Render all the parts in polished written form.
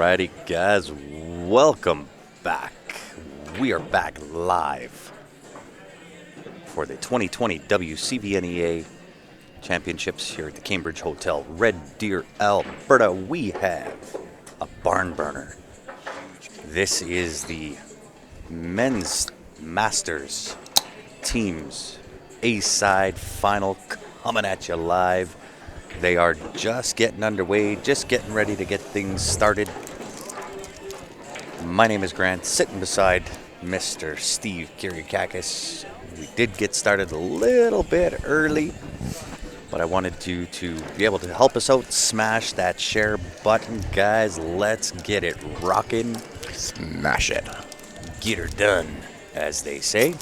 Alrighty, guys, welcome back. We are back live for the 2020 WCVNEA Championships here at the Cambridge Hotel, Red Deer, Alberta. We have a barn burner. This is the men's Masters teams A-side final coming at you live. They are just getting underway, just getting ready to get things started. My name is Grant, sitting beside Mr. Steve Kiriakakis. We did get started a little bit early, but I wanted you to be able to help us out. Smash that share button, guys. Let's get it rocking. Smash it. Get her done, as they say.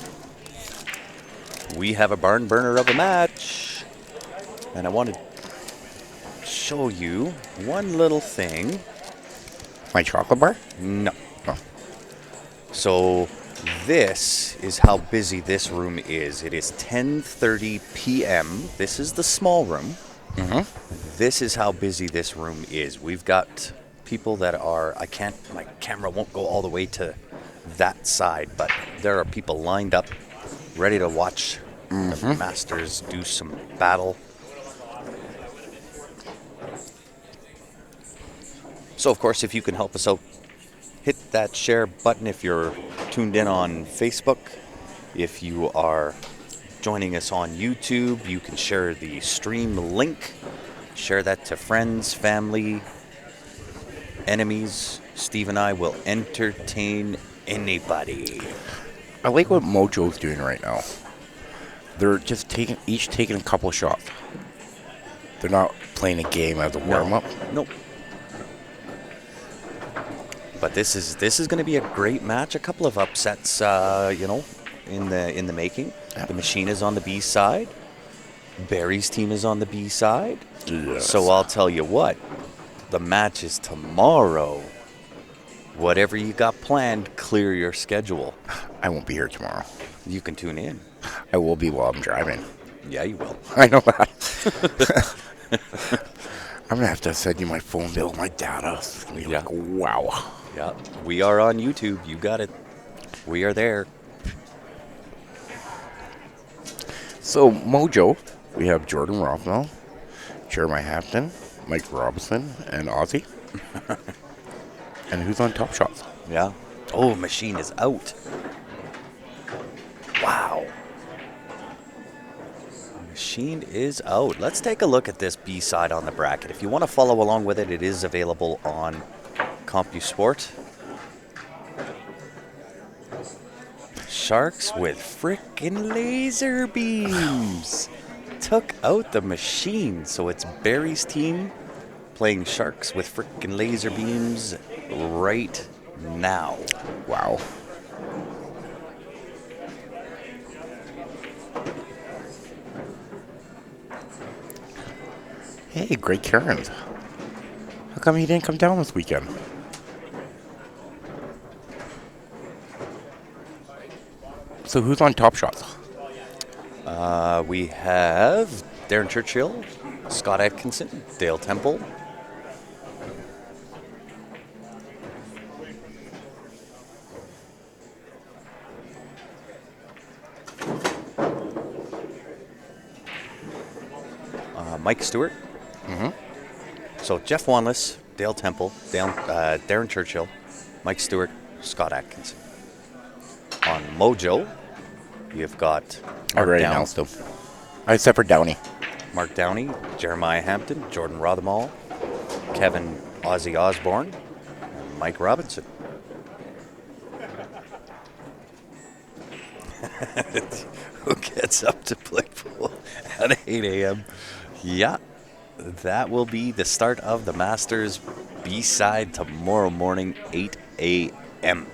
We have a barn burner of a match, and I wanted show you one little thing. My chocolate bar? No. Oh. So this is how busy this room is. It is 10:30 p.m. This is the small room. Mm-hmm. This is how busy this room is. We've got people that are, my camera won't go all the way to that side, but there are people lined up ready to watch the Masters do some battle. So, of course, if you can help us out, hit that share button if you're tuned in on Facebook. If you are joining us on YouTube, you can share the stream link. Share that to friends, family, enemies. Steve and I will entertain anybody. I like what Mojo's doing right now. They're just each taking a couple shots. They're not playing a game as a warm-up. Nope. But this is going to be a great match. A couple of upsets, in the making. Yeah. The Machine is on the B side. Barry's team is on the B side. Yes. So I'll tell you what, the match is tomorrow. Whatever you got planned, clear your schedule. I won't be here tomorrow. You can tune in. I will be while I'm driving. Yeah, you will. I know that. I'm going to have to send you my phone bill, my data. It's gonna be like, wow. Yeah, we are on YouTube. You got it. We are there. So, Mojo, we have Jordan Rothmell, Jeremiah Hampton, Mike Robinson, and Ozzy. And who's on Top Shots? Yeah. Oh, Machine is out. Wow. Machine is out. Let's take a look at this B side on the bracket. If you want to follow along with it, it is available on CompuSport. Sharks with frickin' laser beams took out the Machine. So it's Barry's team playing Sharks with frickin' laser beams right now. Wow. Hey, Greg Cairns. How come he didn't come down this weekend? So who's on Top Shots? We have Darren Churchill, Scott Atkinson, Dale Temple. Mike Stewart. So Jeff Wanless, Dale Temple, Darren Churchill, Mike Stewart, Scott Atkinson. On Mojo, you've got I already announced him. Except for Downey. Mark Downey, Jeremiah Hampton, Jordan Rothmell, Kevin Ozzy Osborne, and Mike Robinson. Who gets up to play pool at 8 a.m.? Yeah, that will be the start of the Masters B-side tomorrow morning, 8 a.m.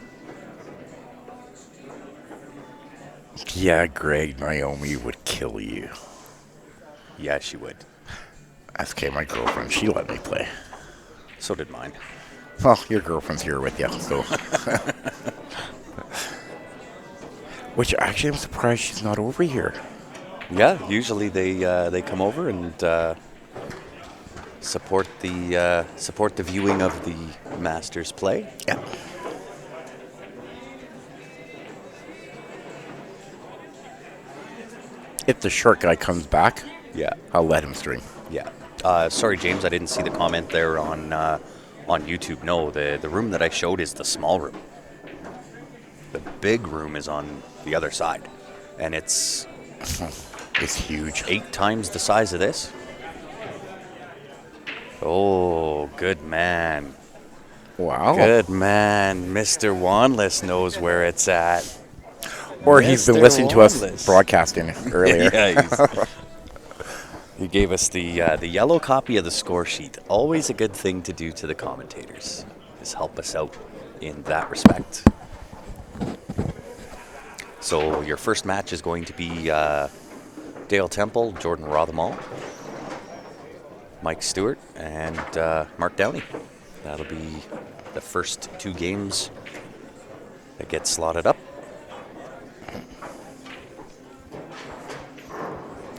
Yeah, Greg, Naomi would kill you. Yeah, she would. SK, my girlfriend, she let me play. So did mine. Well, your girlfriend's here with you, so. Which, actually, I'm surprised she's not over here. Yeah, usually they come over and support the viewing of the Masters play. Yeah. If the short guy comes back, Yeah. I'll let him string. Yeah. Sorry, James, I didn't see the comment there on YouTube. No, the room that I showed is the small room. The big room is on the other side, and it's huge. 8 times the size of this. Oh, good man. Wow. Good man. Mr. Wanless knows where it's at. Or he's been Mr. listening to us Wanless. broadcasting earlier. Yeah, he gave us the yellow copy of the score sheet. Always a good thing to do to the commentators, is help us out in that respect. So your first match is going to be Dale Temple, Jordan Rothermall, Mike Stewart, and Mark Downey. That'll be the first 2 games that get slotted up.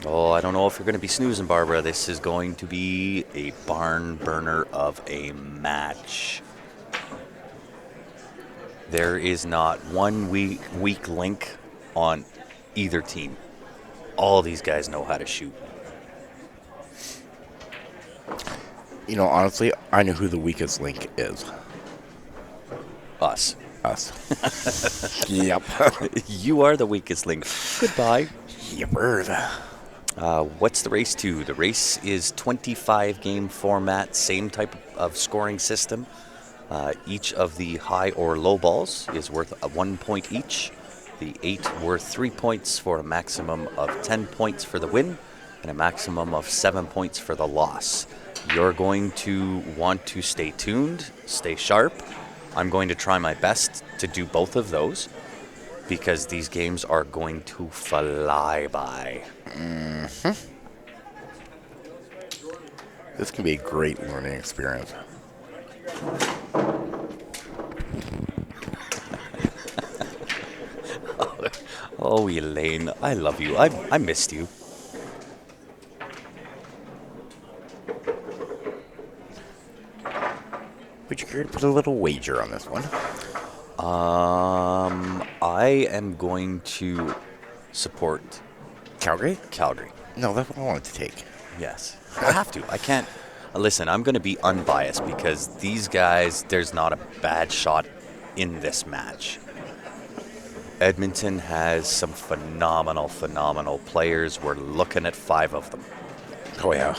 Oh, I don't know if you're going to be snoozing, Barbara. This is going to be a barn burner of a match. There is not one weak link on either team. All these guys know how to shoot. You know, honestly, I know who the weakest link is. Us. Yep. You are the weakest link. Goodbye. Yepper. What's the race to? The race is 25-game format, same type of scoring system. Each of the high or low balls is worth 1 point each. The 8 worth 3 points for a maximum of 10 points for the win and a maximum of 7 points for the loss. You're going to want to stay tuned, stay sharp. I'm going to try my best to do both of those because these games are going to fly by. Mm-hmm. This can be a great learning experience. Oh, Elaine, I love you. I missed you. Would you care to put a little wager on this one? I am going to support Calgary? Calgary. No, that's what I wanted to take. Yes. I have to. I can't. Listen, I'm going to be unbiased because these guys, there's not a bad shot in this match. Edmonton has some phenomenal players. We're looking at 5 of them. Oh, yeah.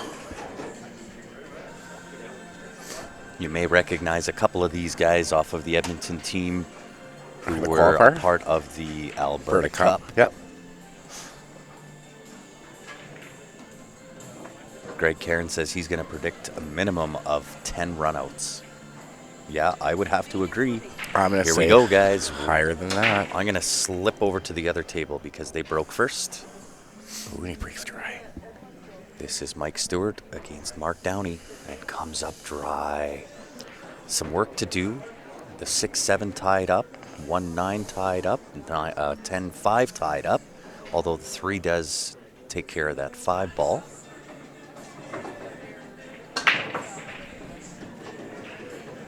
You may recognize a couple of these guys off of the Edmonton team who The were qualifier? a part of the Alberta Cup. Yep. Greg Karen says he's going to predict a minimum of 10 runouts. Yeah, I would have to agree. I'm going to Here say we go, guys. higher than that. I'm going to slip over to the other table because they broke first. Ooh, and he breaks dry. This is Mike Stewart against Mark Downey and comes up dry. Some work to do. The 6-7 tied up, 1-9 tied up, 10-5 tied up, although the 3 does take care of that 5 ball.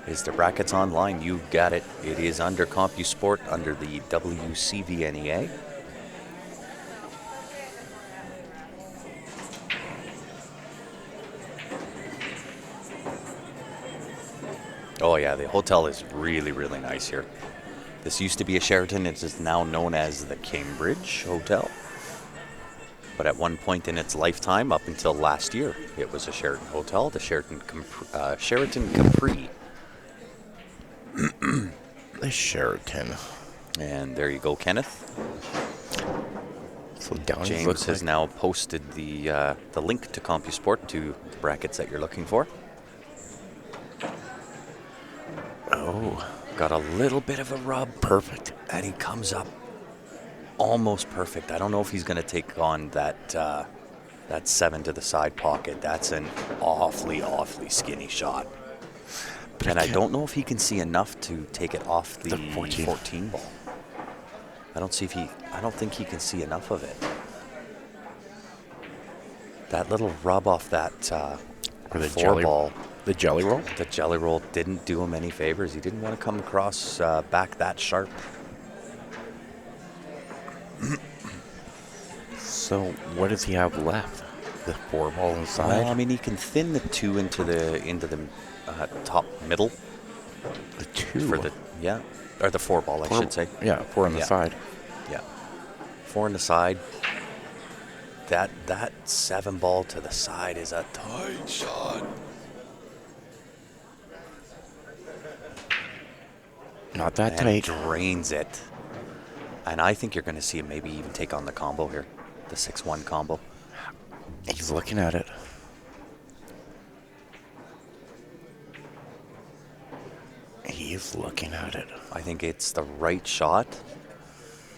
Is the brackets online? You got it. It is under CompuSport under the WCVNEA. Oh yeah, the hotel is really nice here. This used to be a Sheraton. It is now known as the Cambridge Hotel. But at one point in its lifetime, up until last year, it was a Sheraton Hotel, the Sheraton Capri. The Sheraton. And there you go, Kenneth. So down James has now posted the link to CompuSport to the brackets that you're looking for. Oh, Got a little bit of a rub. perfect. And he comes up almost perfect. I don't know if he's going to take on that 7 to the side pocket. That's an awfully skinny shot. And I don't know if he can see enough to take it off the 14 ball. I don't think he can see enough of it. That little rub off that 4 ball The jelly roll? The jelly roll didn't do him any favors. He didn't want to come across back that sharp. So what does he have left? The 4-ball inside? Well, I mean, he can thin the 2 into the top middle. The 2? Or the 4-ball, I should say. Yeah, 4 on the side. Yeah. 4 on the side. That 7-ball to the side is a tight shot. Not that And tight. drains it. And I think you're going to see him maybe even take on the combo here. The 6-1 combo. He's looking at it. He's looking at it. I think it's the right shot.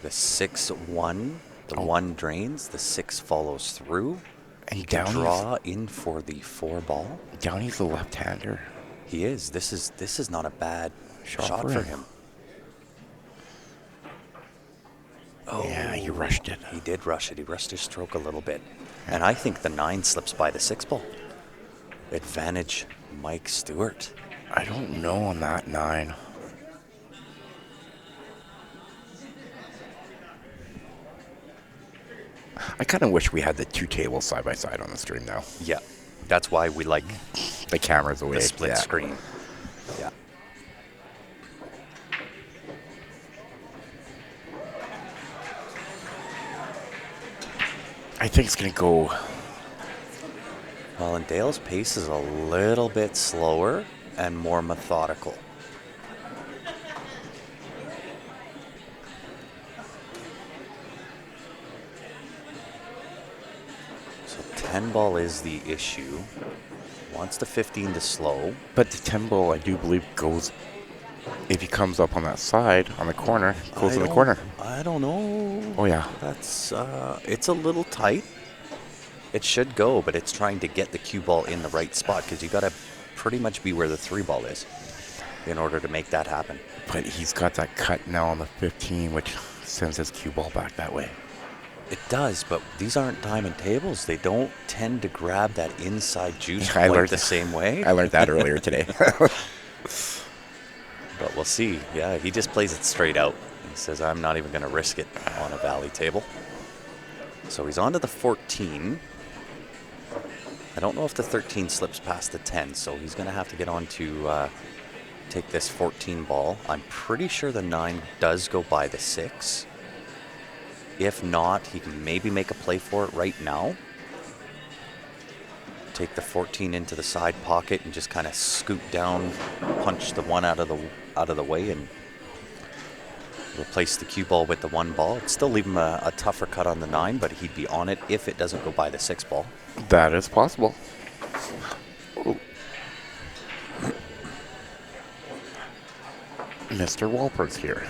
The 6-1. The 1 drains. The 6 follows through. And He can draw in for the 4-ball. Downey's a left-hander. He is. This is not a bad shot for him. Oh, yeah, he rushed it. He did rush it. He rushed his stroke a little bit. And I think the 9 slips by the 6-ball. Advantage Mike Stewart. I don't know on that 9. I kind of wish we had the 2 tables side by side on the stream now. Yeah. That's why we like the cameras away. The split screen. Yeah. I think it's going to go. Well, and Dale's pace is a little bit slower and more methodical. So 10-ball is the issue. Wants the 15 to slow. But the 10-ball, I do believe, goes. If he comes up on that side, on the corner, goes in the corner. I don't know. Oh, yeah. That's, it's a little tight. It should go, but it's trying to get the cue ball in the right spot because you got to pretty much be where the 3-ball is in order to make that happen. But he's got that cut now on the 15, which sends his cue ball back that way. It does, but these aren't diamond tables. They don't tend to grab that inside juice I quite learned the same way. I learned that earlier today. But we'll see. Yeah, he just plays it straight out. He says, I'm not even going to risk it on a valley table. So he's on to the 14. I don't know if the 13 slips past the 10, so he's going to have to get on to take this 14 ball. I'm pretty sure the 9 does go by the 6. If not, he can maybe make a play for it right now. Take the 14 into the side pocket and just kind of scoot down, punch the 1 out of the way, and replace the cue ball with the 1 ball. It'd still leave him a tougher cut on the 9, but he'd be on it if it doesn't go by the 6 ball. That is possible. Ooh. Mr. Walper's here.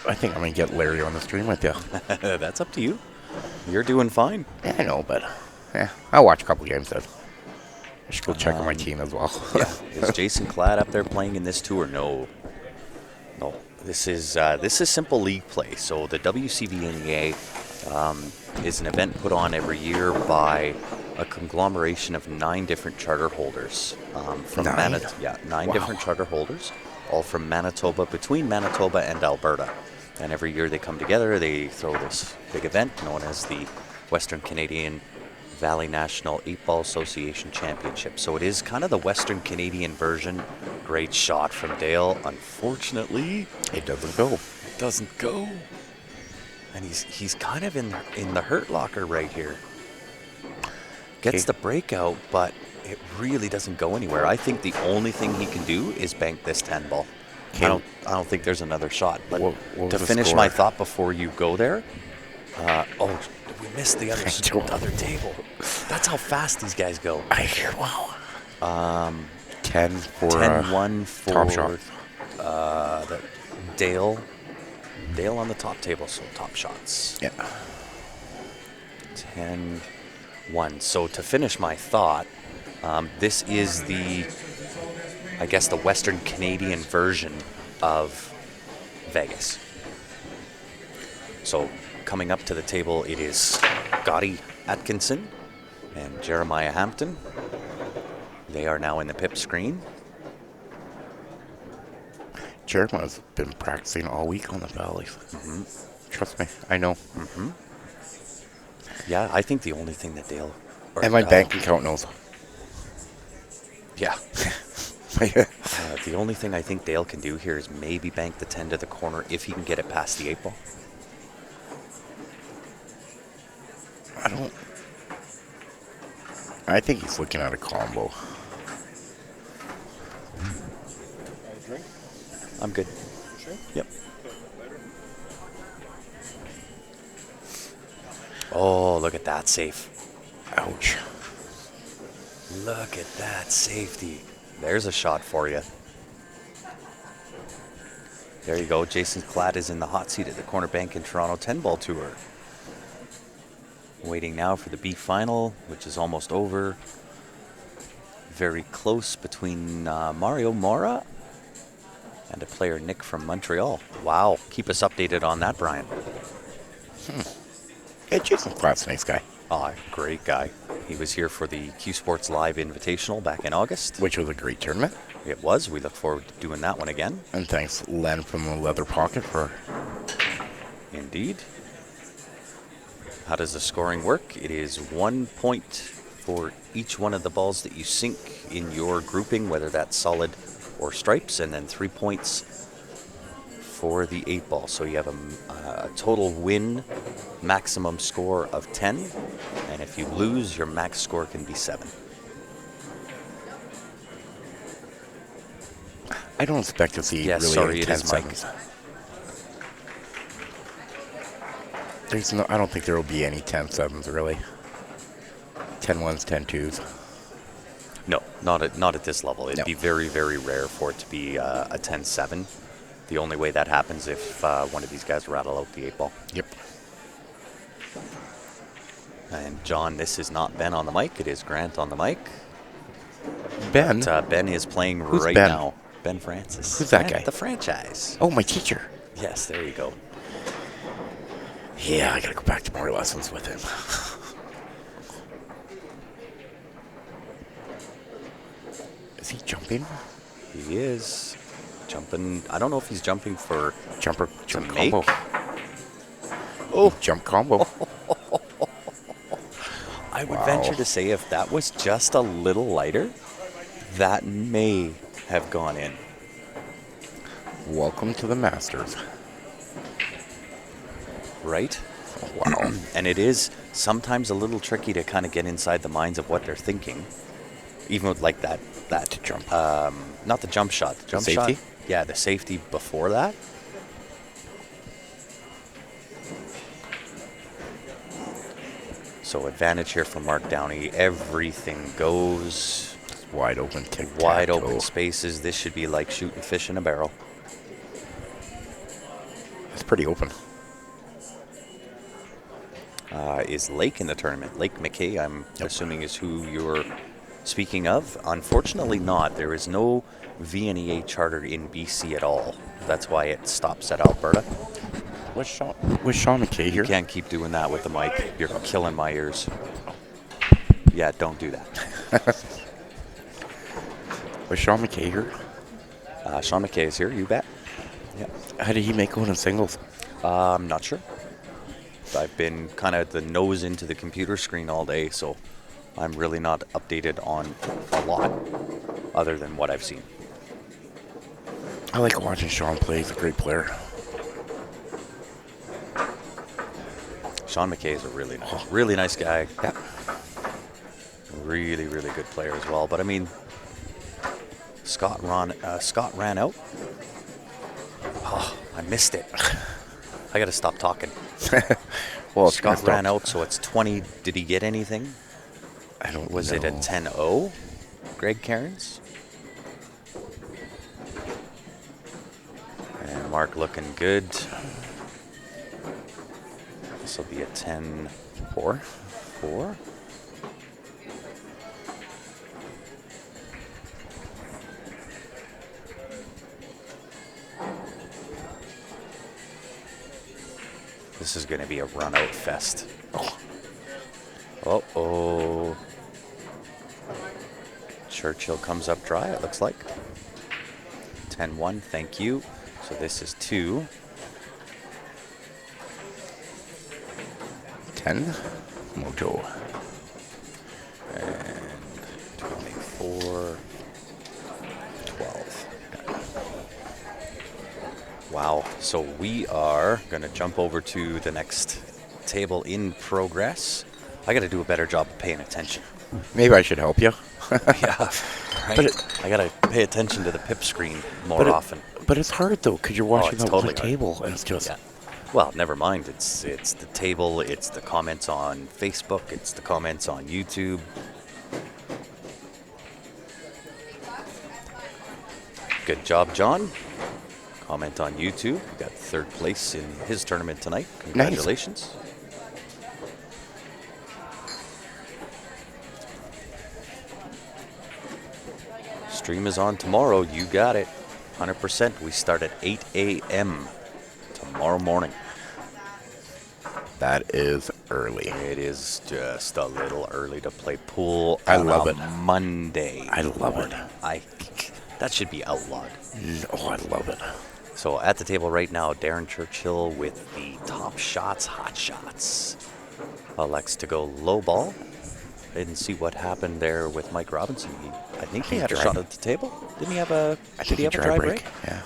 I think I'm going to get Larry on the stream with you. That's up to you. You're doing fine. Yeah, I know, but I'll watch a couple games then. I should go check on my team as well. Yeah. Is Jason Klatt up there playing in this tour? No. No. This is simple league play. So the WCVNEA is an event put on every year by a conglomeration of 9 different charter holders from 9? Manitoba. Yeah, 9 different charter holders, all from Manitoba, between Manitoba and Alberta. And every year they come together, they throw this big event known as the Western Canadian Valley National 8-Ball Association Championship. So it is kind of the Western Canadian version. Great shot from Dale. Unfortunately, it doesn't go. It doesn't go. And he's kind of in the hurt locker right here. Gets the breakout, but it really doesn't go anywhere. I think the only thing he can do is bank this 10 ball. I don't think there's another shot. But what to finish my thought before you go there, we missed the other table. That's how fast these guys go. Wow. 10 for 10-1 for top shot. The Dale on the top table, so top shots. Yeah. 10-1. So to finish my thought, this is the Western Canadian version of Vegas. So coming up to the table, it is Gotti Atkinson and Jeremiah Hampton. They are now in the pip screen. Jeremiah's been practicing all week on the valleys. Trust me, I know. Yeah, I think the only thing that Dale... And my bank account knows. Yeah. The only thing I think Dale can do here is maybe bank the 10 to the corner if he can get it past the 8 ball. I think he's looking at a combo. Drink? I'm good. Sure? Yep. Oh, look at that safe. Ouch. Look at that safety. There's a shot for you. There you go. Jason Klatt is in the hot seat at the Corner Bank in Toronto 10-ball tour. Waiting now for the B final, which is almost over. Very close between Mario Mora and a player, Nick from Montreal. Wow. Keep us updated on that, Brian. Yeah, Jason Klatt's a nice guy. Ah, great guy. He was here for the Q Sports Live Invitational back in August. Which was a great tournament. It was. We look forward to doing that one again. And thanks, Len from the Leather Pocket for... Indeed. How does the scoring work? It is 1 point for each one of the balls that you sink in your grouping, whether that's solid or stripes, and then 3 points for the 8 ball. So you have a total win maximum score of 10, and if you lose, your max score can be 7. I don't expect to see Yes, really sorry, any it 10 is Mike. sevens. I don't think there will be any 10 sevens, really. 10 ones, 10 twos. No, not at this level. It'd No. be very, very rare for it to be a 10-7. The only way that happens if one of these guys rattle out the 8 ball. Yep. And John, this is not Ben on the mic. It is Grant on the mic. Ben? But, Ben is playing Who's right Ben? now. Ben Francis. Who's that Grant, guy? The franchise. Oh, my teacher. Yes, there you go. Yeah, I gotta go back to more lessons with him. Is he jumping? He is jumping. I don't know if he's jumping for Jump to combo. make. Oh, Jump combo. I would Wow. venture to say if that was just a little lighter, that may have gone in. Welcome to the Masters. Right? Oh, wow. And it is sometimes a little tricky to kind of get inside the minds of what they're thinking. Even with like that To jump. not the jump shot. The jump safety? shot. Yeah, the safety before that. So advantage here for Mark Downey. Everything goes. Wide open tic-tac-toe. Wide open spaces. This should be like shooting fish in a barrel. It's pretty open. Is Lake in the tournament? Lake McKay, I'm assuming, is who you're speaking of. Unfortunately not. There is no VNEA charter in BC at all. That's why it stops at Alberta. Was Sean McKay here? You can't keep doing that with the mic. You're killing my ears. Yeah, don't do that. Was Sean McKay here? Sean McKay is here, you bet. Yeah. How did he make one in singles? I'm not sure. I've been kind of the nose into the computer screen all day, so I'm really not updated on a lot other than what I've seen. I like watching Sean play. He's a great player. Sean McKay is a really nice guy. Yeah. Really, really good player as well. But I mean, Scott ran out. Oh, I missed it. I got to stop talking. Well, Scott ran out, so it's 20. Did he get anything? I don't Was know. it a 10-0? Greg Cairns? And Mark looking good. This will be a 10-4. 4. This is going to be a run-out fest. Uh-oh. Churchill comes up dry, it looks like. 10-1, thank you. So this is 2. 10. Mojo. And 24. 12. Wow. So we are going to jump over to the next table in progress. I got to do a better job of paying attention. Maybe I should help you. Yeah. Right? I got to pay attention to the pip screen more often. But it's hard, though, because you're watching it's the totally table, and it's just... Yeah. Well, never mind. It's the table. It's the comments on Facebook. It's the comments on YouTube. Good job, John. Comment on YouTube. Got 3rd place in his tournament tonight. Congratulations. Nice. Stream is on tomorrow. You got it. 100%. We start at 8 a.m. tomorrow morning. That is early. It is just a little early to play pool I on love a it. Monday. I love it. That should be outlawed. Oh, I love it. So at the table right now, Darren Churchill with the top shots, hot shots. Elects to go low ball. I didn't see what happened there with Mike Robinson. I think he had a shot at the table. Didn't he have a? Did he have a dry break? Yeah.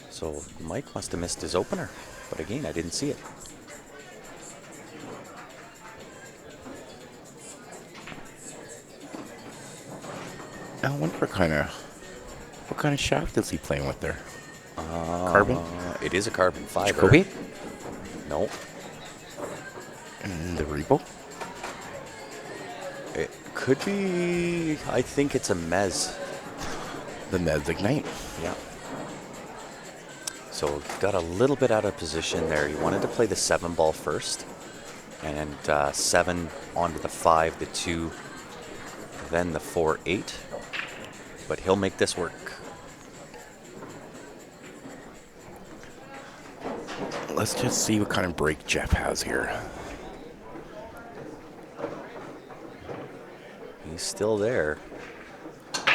So Mike must have missed his opener, but again, I didn't see it. I wonder what kind of shaft is he playing with there? Carbon? It is a carbon fiber. Jacoby? No. And the Rebo? It could be. I think it's a Mez. The Mez Ignite. Yeah. So got a little bit out of position there. He wanted to play the 7 ball first, and 7 onto the 5, the 2, then the 4-8. But he'll make this work. Let's just see what kind of break Jeff has here. He's still there.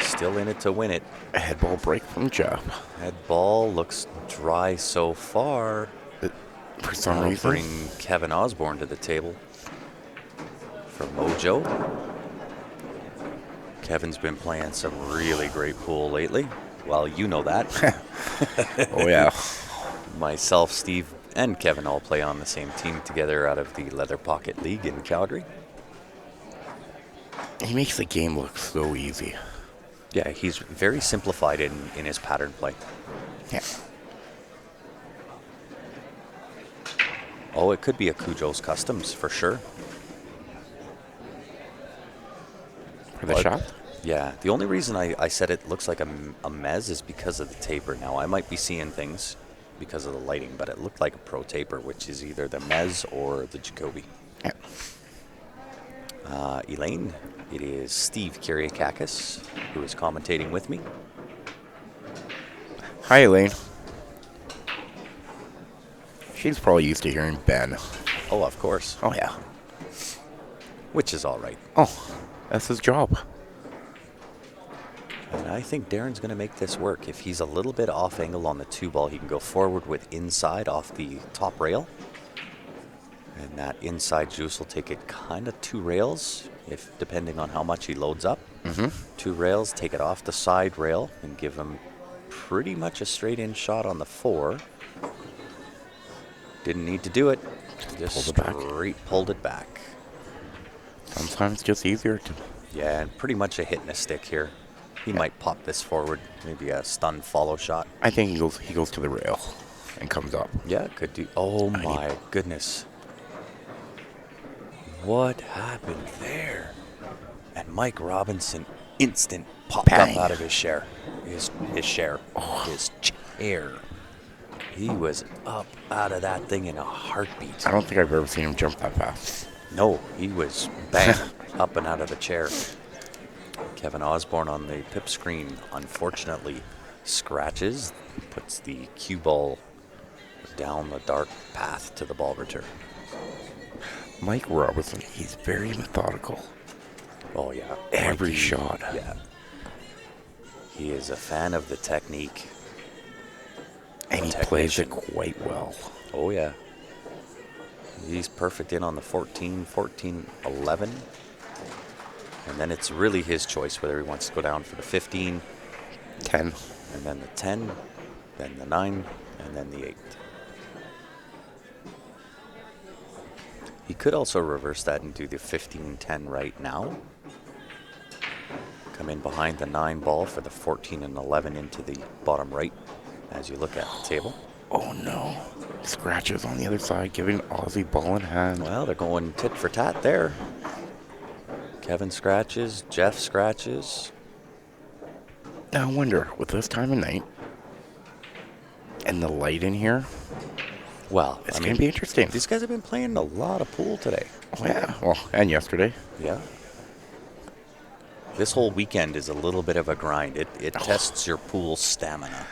Still in it to win it. A head ball break from Jeff. Head ball looks dry so far. For some reason. Bring Kevin Osborne to the table for Mojo. Kevin's been playing some really great pool lately. Well, you know that. Oh, yeah. Myself, Steve, and Kevin all play on the same team together out of the Leather Pocket League in Calgary. He makes the game look so easy. Yeah, he's very simplified in his pattern play. Yeah. Oh, it could be a Cujo's Customs for sure. For the shot? Yeah, the only reason I said it looks like a Mez is because of the taper. Now, I might be seeing things because of the lighting, but it looked like a Pro Taper, which is either the Mez or the Jacoby. Yeah. Elaine, it is Steve Kyriakakis who is commentating with me. Hi, Elaine. She's probably used to hearing Ben. Oh, of course. Oh, yeah. Which is all right. Oh, that's his job. And I think Darren's going to make this work. If he's a little bit off angle on the 2 ball, he can go forward with inside off the top rail. And that inside juice will take it kind of 2 rails, if depending on how much he loads up. 2 rails, take it off the side rail, and give him pretty much a straight-in shot on the 4. Didn't need to do it. Just pulled it back. Sometimes just easier to... Yeah, and pretty much a hit and a stick here. He might pop this forward, maybe a stun follow shot. I think he goes to the rail and comes up. Yeah, could do. Oh my goodness. What happened there? And Mike Robinson instant popped up out of his chair. His chair. He was up out of that thing in a heartbeat. I don't think I've ever seen him jump that fast. No, he was bang up and out of the chair. Kevin Osborne on the pip screen, unfortunately, scratches, puts the cue ball down the dark path to the ball return. Mike Robertson, he's very methodical. Oh, yeah. Every Mikey, shot. Yeah. He is a fan of the technique. And he plays it quite well. Oh, yeah. He's perfect in on the 14, 14, 11. And then it's really his choice whether he wants to go down for the 15, 10. and then the 10, then the 9, and then the 8. He could also reverse that and do the 15, 10 right now. Come in behind the 9 ball for the 14 and 11 into the bottom right as you look at the table. Oh, no. Scratches on the other side, giving Aussie ball in hand. Well, they're going tit for tat there. Kevin scratches, Jeff scratches. Now I wonder, with this time of night and the light in here, Well, it's going to be interesting. These guys have been playing a lot of pool today. Oh, yeah. Well, and yesterday. Yeah. This whole weekend is a little bit of a grind. It tests your pool stamina.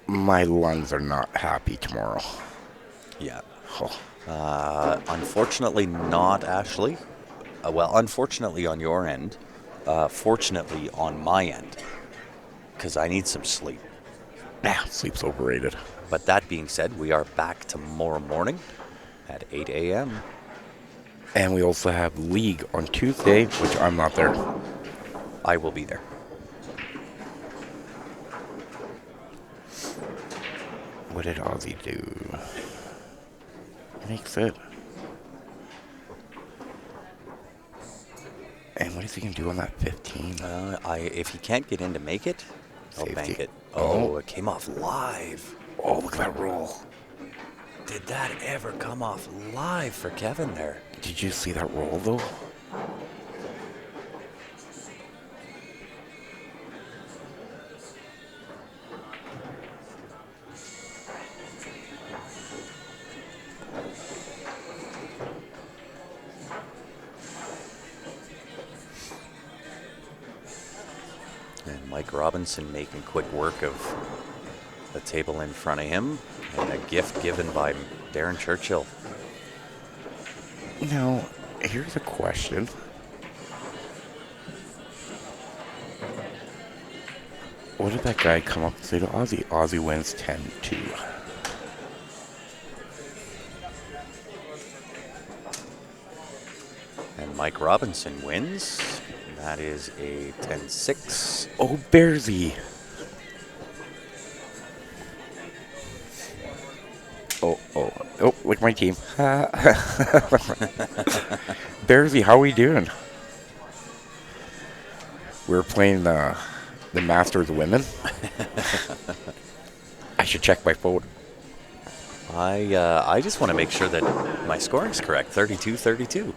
My lungs are not happy tomorrow. Yeah. Oh. Unfortunately not, Ashley. Well, unfortunately on your end. Fortunately on my end. Because I need some sleep. Nah, sleep's overrated. But that being said, we are back tomorrow morning at 8 a.m. And we also have league on Tuesday, which I'm not there. I will be there. What did Aussie do? Makes it. And what is he going to do on that 15? If he can't get in to make it, I'll Safety. bank it. Oh. Oh, it came off live. Oh, look at that roll. Did that ever come off live for Kevin there? Did you see that roll, though? And Mike Robinson making quick work of the table in front of him. And a gift given by Darren Churchill. Now, here's a question. What did that guy come up and say to Aussie? Aussie wins 10-2. And Mike Robinson wins. That is a 10-6. Oh, Bearsy. Oh, look my team. Bearsy, how we doing? We're playing the Masters Women. I should check my phone. I just want to make sure that my scoring's correct. 32-32.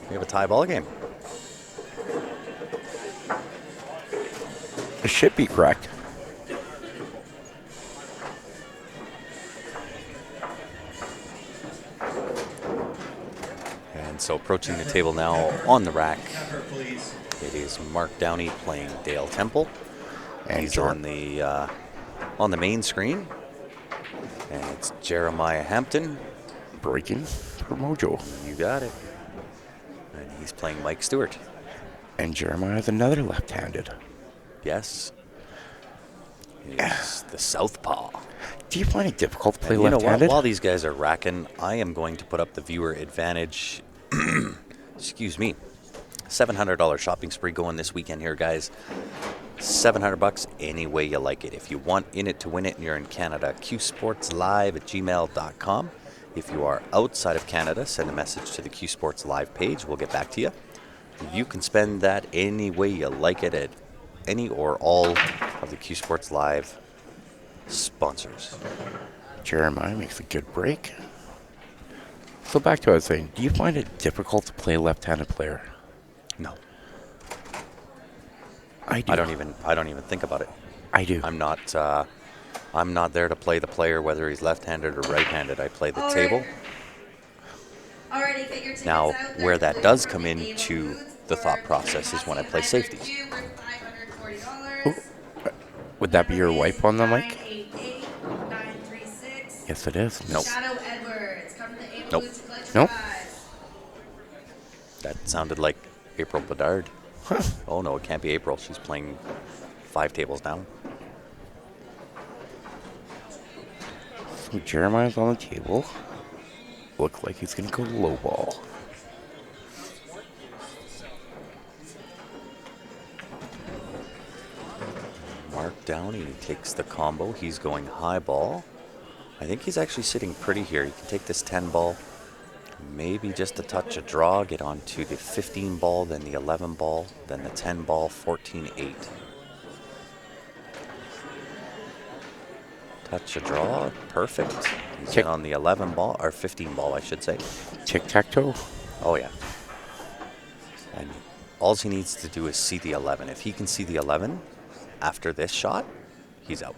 We have a tie ball game. It should be correct. And so approaching the table now on the rack, it is Mark Downey playing Dale Temple. And he's on the main screen. And it's Jeremiah Hampton. Breaking for Mojo. You got it. And he's playing Mike Stewart. And Jeremiah's another left-handed. Yes. It's the southpaw. Do you find it difficult to play And you know left-handed? what? While these guys are racking, I am going to put up the viewer advantage. Excuse me. $700 shopping spree going this weekend here, guys. $700 any way you like it. If you want in it to win it and you're in Canada, qsportslive@gmail.com. If you are outside of Canada, send a message to the Q Sports Live page. We'll get back to you. You can spend that any way you like it at any or all of the Q Sports Live sponsors. Jeremiah makes a good break. So back to what I was saying. Do you find it difficult to play a left-handed player? No. I do. I don't even think about it. I do. I'm not there to play the player whether he's left-handed or right-handed. I play the table. Now, where that does come into the thought process is when I play safeties. Ooh. Would that be your wife on the mic? Yes, it is. Nope. Nope. That sounded like April Bedard. Oh, no, it can't be April. She's playing 5 tables down. So Jeremiah's on the table. Looks like he's going to go low ball. Mark Downey takes the combo. He's going high ball. I think he's actually sitting pretty here. He can take this 10 ball, maybe just a touch of draw, get onto the 15 ball, then the 11 ball, then the 10 ball, 14-8. Touch a draw, perfect. He's in on the 11 ball, or 15 ball, I should say. Tic-tac-toe. Oh, yeah. And all he needs to do is see the 11. If he can see the 11 after this shot, he's out.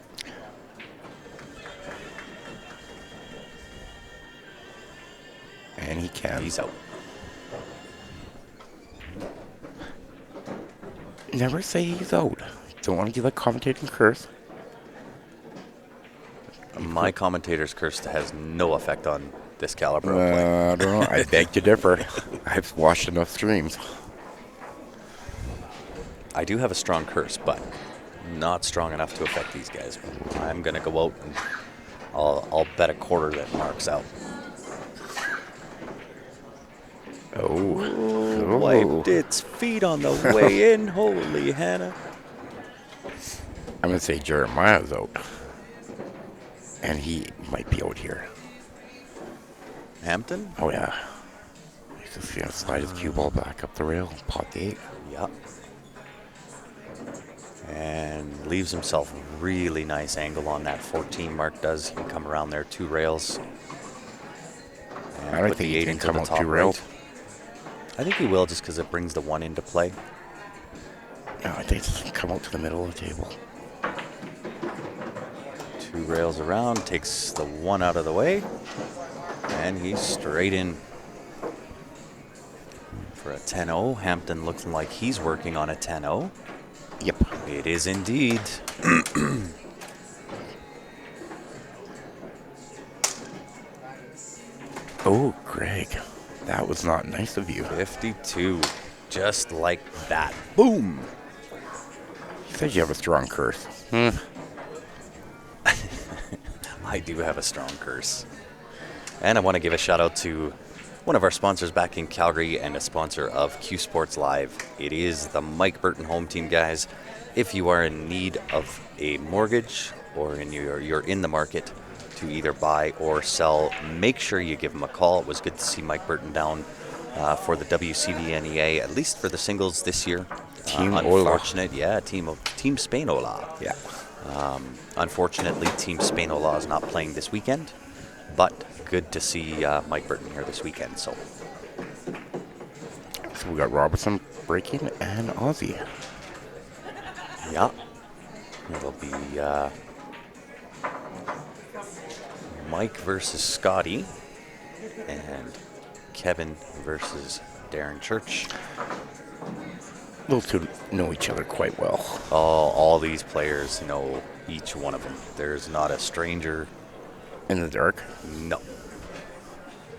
And he can. He's out. Never say he's out. Don't want to give a commentating curse. My commentator's curse has no effect on this caliber of play. I don't know. I beg to differ. I've watched enough streams. I do have a strong curse, but not strong enough to affect these guys. I'm going to go out and I'll bet a quarter that Mark's out. Oh. Wiped its feet on the way in. Holy Hannah. I'm going to say Jeremiah's out. And he might be out here. Hampton? Oh, yeah. He's just going to slide his cue ball back up the rail. Pot the 8. Yep. And leaves himself a really nice angle on that 14 Mark does. He can come around there 2 rails. And I don't put think the he 8 can into come the out top 2 rails. right. I think he will just because it brings the 1 into play. No, I think he can come out to the middle of the table. 2 rails around, takes the 1 out of the way. And he's straight in for a 10-0. Hampton looking like he's working on a 10-0. Yep. It is indeed. Oh, Greg. That was not nice of you. 52. Just like that. Boom. You said you have a strong curse. I do have a strong curse. And I want to give a shout out to one of our sponsors back in Calgary and a sponsor of Q Sports Live. It is the Mike Burton Home Team, guys. If you are in need of a mortgage or you're in the market to either buy or sell, make sure you give them a call. It was good to see Mike Burton down for the WCVNEA, at least for the singles this year. Team unfortunate, yeah, Team Spain Ola. Yeah. Unfortunately, Team Spain Ola is not playing this weekend, but good to see Mike Burton here this weekend. So we got Robertson breaking and Aussie. yeah, it'll be Mike versus Scotty and Kevin versus Darren Church. Those two know each other quite well. All these players know each one of them. There's not a stranger. In the dark? No.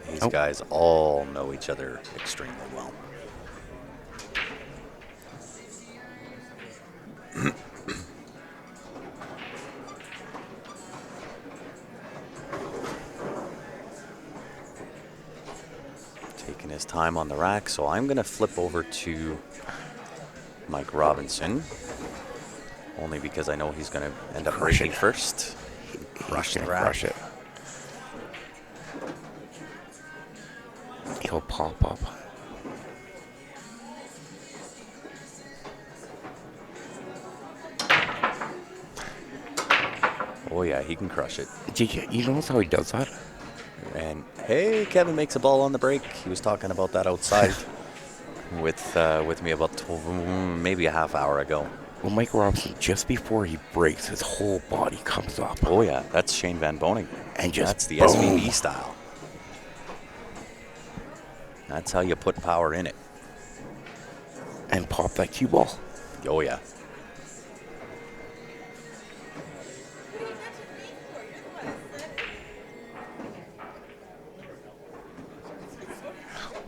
These guys all know each other extremely well. Taking his time on the rack, so I'm going to flip over to Mike Robinson, only because I know he's going to end up breaking first. He's gonna crush it. He'll pop up. Oh yeah, he can crush it. You notice how he does that? And hey, Kevin makes a ball on the break. He was talking about that outside with me about maybe a half hour ago. Well, Mike Robinson, just before he breaks, his whole body comes up. Oh yeah, that's Shane Van Boning. And just that's the boom. SVB style. That's how you put power in it. And pop that cue ball. Oh yeah.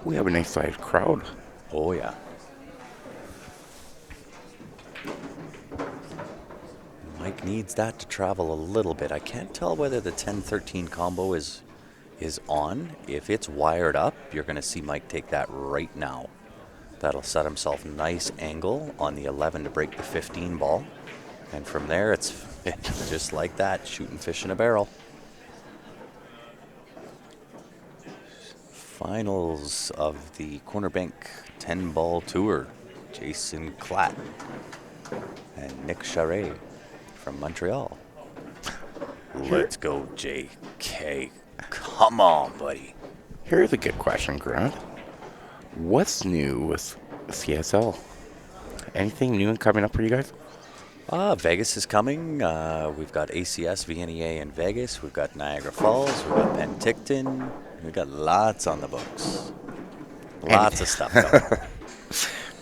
We have a nice sized crowd. Oh yeah. Mike needs that to travel a little bit. I can't tell whether the 10-13 combo is on. If it's wired up, you're going to see Mike take that right now. That'll set himself a nice angle on the 11 to break the 15 ball. And from there, it's just like that, shooting fish in a barrel. Finals of the Corner Bank 10-ball tour. Jason Klatt and Nick Charret from Montreal. Let's go, JK. Come on, buddy. Here's a good question, Grant. What's new with CSL? Anything new and coming up for you guys? Vegas is coming. We've got ACS, VNEA in Vegas. We've got Niagara Falls. We've got Penticton. We've got lots on the books. Lots of stuff going.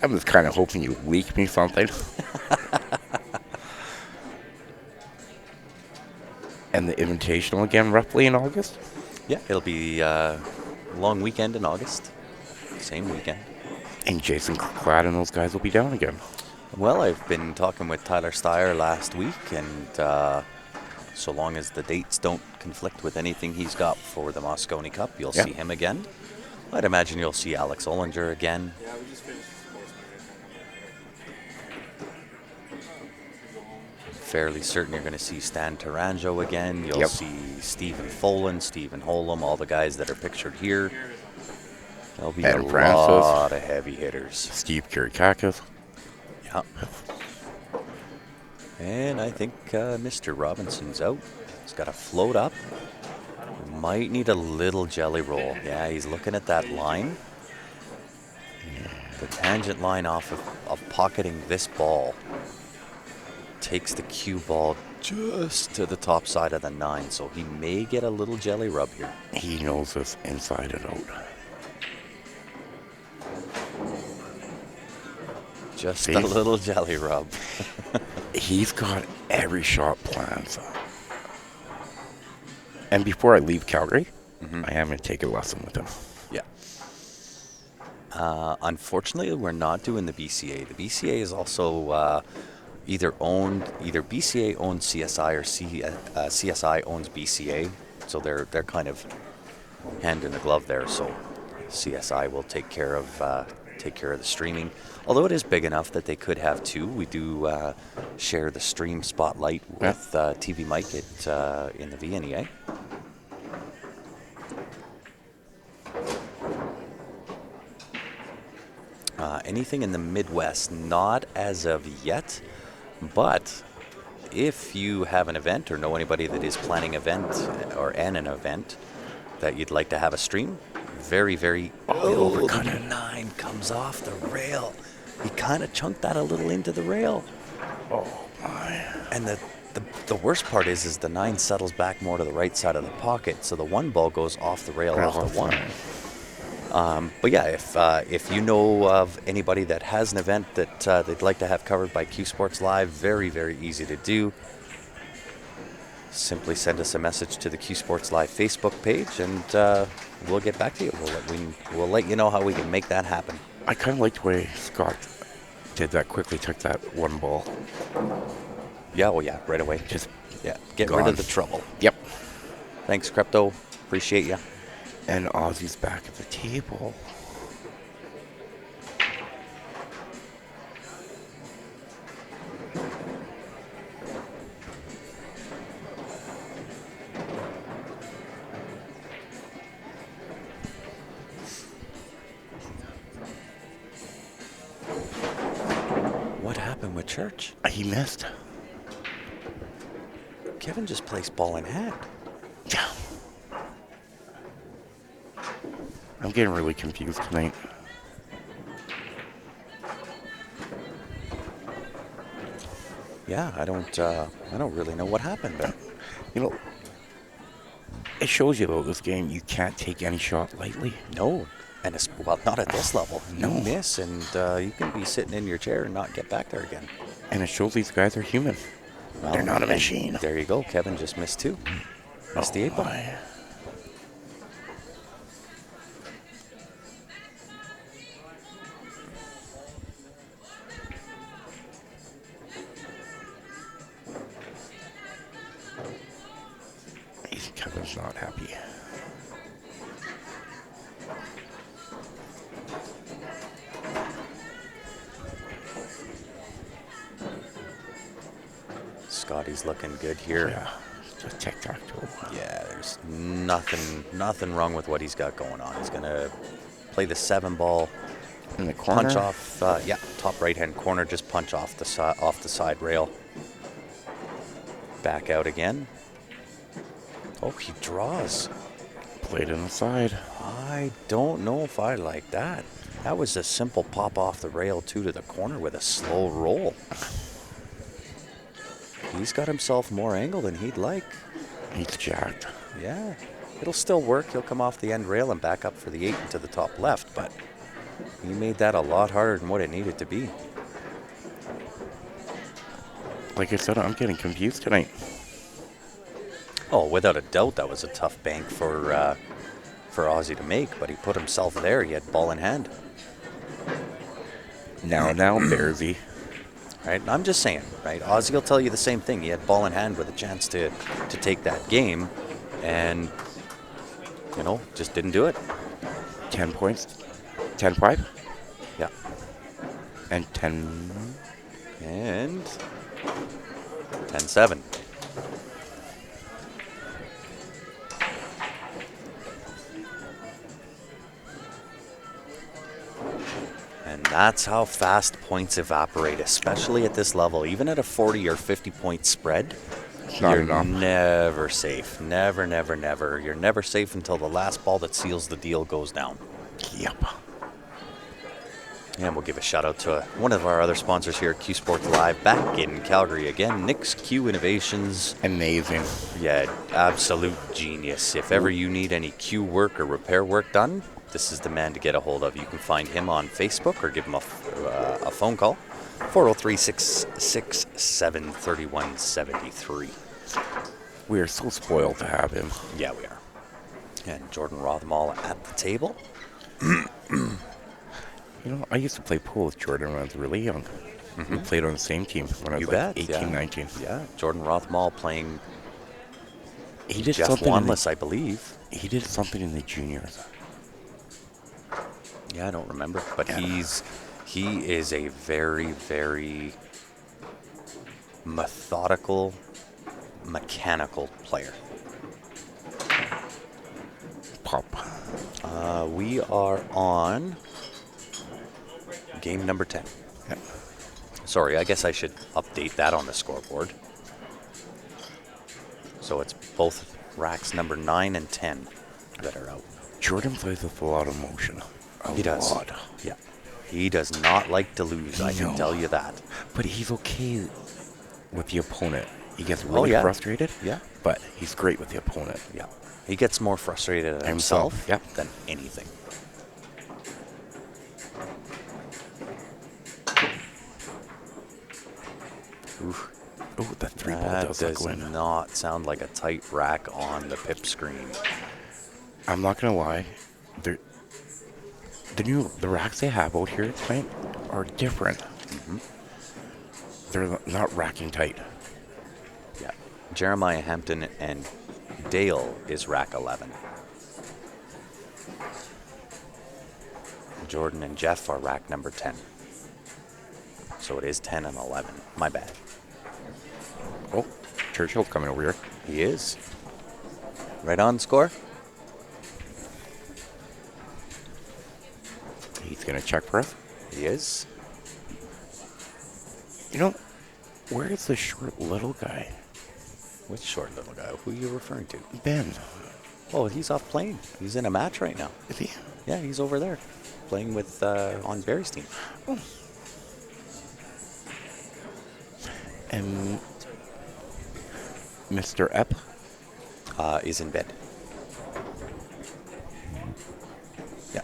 I was kind of hoping you'd leak me something. And the Invitational again, roughly in August? Yeah, it'll be a long weekend in August. Same weekend. And Jason Klatt and those guys will be down again. Well, I've been talking with Tyler Steyer last week, and so long as the dates don't conflict with anything he's got for the Moscone Cup, you'll see him again. I'd imagine you'll see Alex Ollinger again. Yeah, we just finished Fairly certain you're going to see Stan Taranjo again. You'll see Stephen Folan, Stephen Holm, all the guys that are pictured here. There'll be Adam a Francis, lot of heavy hitters. Steve Kirikakis. Yeah. And I think Mr. Robinson's out. He's got to float up. Might need a little jelly roll. Yeah, he's looking at that line. The tangent line off of pocketing this ball takes the cue ball just to the top side of the 9, so he may get a little jelly rub here. He knows this inside and out. Just a little jelly rub. He's got every shot planned. And before I leave Calgary, I am going to take a lesson with him. Yeah. Unfortunately, we're not doing the BCA. The BCA is also either BCA owns CSI or CSI owns BCA, so they're kind of hand in the glove there. So CSI will take care of the streaming. Although it is big enough that they could have two, we do share the stream spotlight with TV Mike in the VNEA. Anything in the Midwest, not as of yet, but if you have an event or know anybody that is planning an event that you'd like to have a stream, very, very overcut. 9 comes off the rail. He kind of chunked that a little into the rail. Oh my! And the worst part is the 9 settles back more to the right side of the pocket, so the 1 ball goes off the rail off the 1. But yeah, if you know of anybody that has an event that they'd like to have covered by Q Sports Live, very, very easy to do. Simply send us a message to the Q Sports Live Facebook page, and we'll get back to you. We'll let you know how we can make that happen. I kind of like the way Scott did that quickly, took that 1 ball. Yeah, well, yeah, right away. Just get gone. rid of the trouble. Yep. Thanks, Crypto. Appreciate you. And Ozzy's back at the table. What happened with Church? He missed. Kevin just placed ball in hand. Yeah. I'm getting really confused tonight. Yeah, I don't really know what happened there. You know, it shows you though, this game, you can't take any shot lightly. No, and not at this level. You No. miss, and you can be sitting in your chair and not get back there again. And it shows these guys are human. Well, They're not a machine. There you go. Kevin just missed 2. Missed the 8 ball. My. Kevin's not happy. Scotty's looking good here. Yeah, just tic-tac-toe. Yeah, there's nothing wrong with what he's got going on. He's gonna play the 7 ball, In the corner. punch off. Yeah, top right-hand corner. Just punch off the side rail. Back out again. Oh, he draws. Played in the side. I don't know if I like that. That was a simple pop off the rail to the corner with a slow roll. He's got himself more angle than he'd like. He's jacked. Yeah, it'll still work. He'll come off the end rail and back up for the 8 into the top left, but he made that a lot harder than what it needed to be. Like I said, I'm getting confused tonight. Oh, without a doubt, that was a tough bank for Ozzy to make, but he put himself there. He had ball in hand. Now, Bearsy. Right, and I'm just saying, right? Ozzy will tell you the same thing. He had ball in hand with a chance to take that game, and just didn't do it. 10 points. 10-5. Yeah, And 10. and 10-7. And that's how fast points evaporate, especially at this level. Even at a 40 or 50 point spread, It's not you're enough. never safe. Never, never, never. You're never safe until the last ball that seals the deal goes down. Yep. And we'll give a shout out to one of our other sponsors here, Q Sports Live, back in Calgary again. Nick's Q Innovations. Amazing. Yeah, absolute genius. If ever you need any Q work or repair work done, this is the man to get a hold of. You can find him on Facebook or give him a phone call, 403-667-3173. We are so spoiled to have him. Yeah, we are. And Jordan Rothmall at the table. I used to play pool with Jordan when I was really young. We played on the same team when I was You like bet, 18, yeah. 19. Yeah, Jordan Rothmall playing He did Jeff something. Wanless, I believe. He did something in the juniors. Yeah, I don't remember, but Yeah. he is a very, very methodical, mechanical player. Pop. We are on game number 10. Yep. Sorry, I guess I should update that on the scoreboard. So it's both racks number 9 and 10 that are out. Jordan plays with a lot of motion. He does. Lot. Yeah. He does not like to lose, I can No. tell you that. But he's okay with the opponent. He gets really yeah. frustrated. Yeah. But he's great with the opponent. Yeah. He gets more frustrated at himself Yep. than anything. Oof. Oh, that 3 ball That does does look win. not sound like a tight rack on the pip screen. I'm not gonna lie. The racks they have out here tonight are different. They're not racking tight. Yeah. Jeremiah Hampton and Dale is rack 11. Jordan and Jeff are rack number 10. So it is 10 and 11. My bad. Oh, Churchill's coming over here. He is. Right on score? He's gonna check for us. He is. Where's the short little guy? Which short little guy? Who are you referring to? Ben. Oh, he's off playing. He's in a match right now. Is he? Yeah, he's over there playing with on Barry's team. And Mr. Epp? Is in bed. Yeah.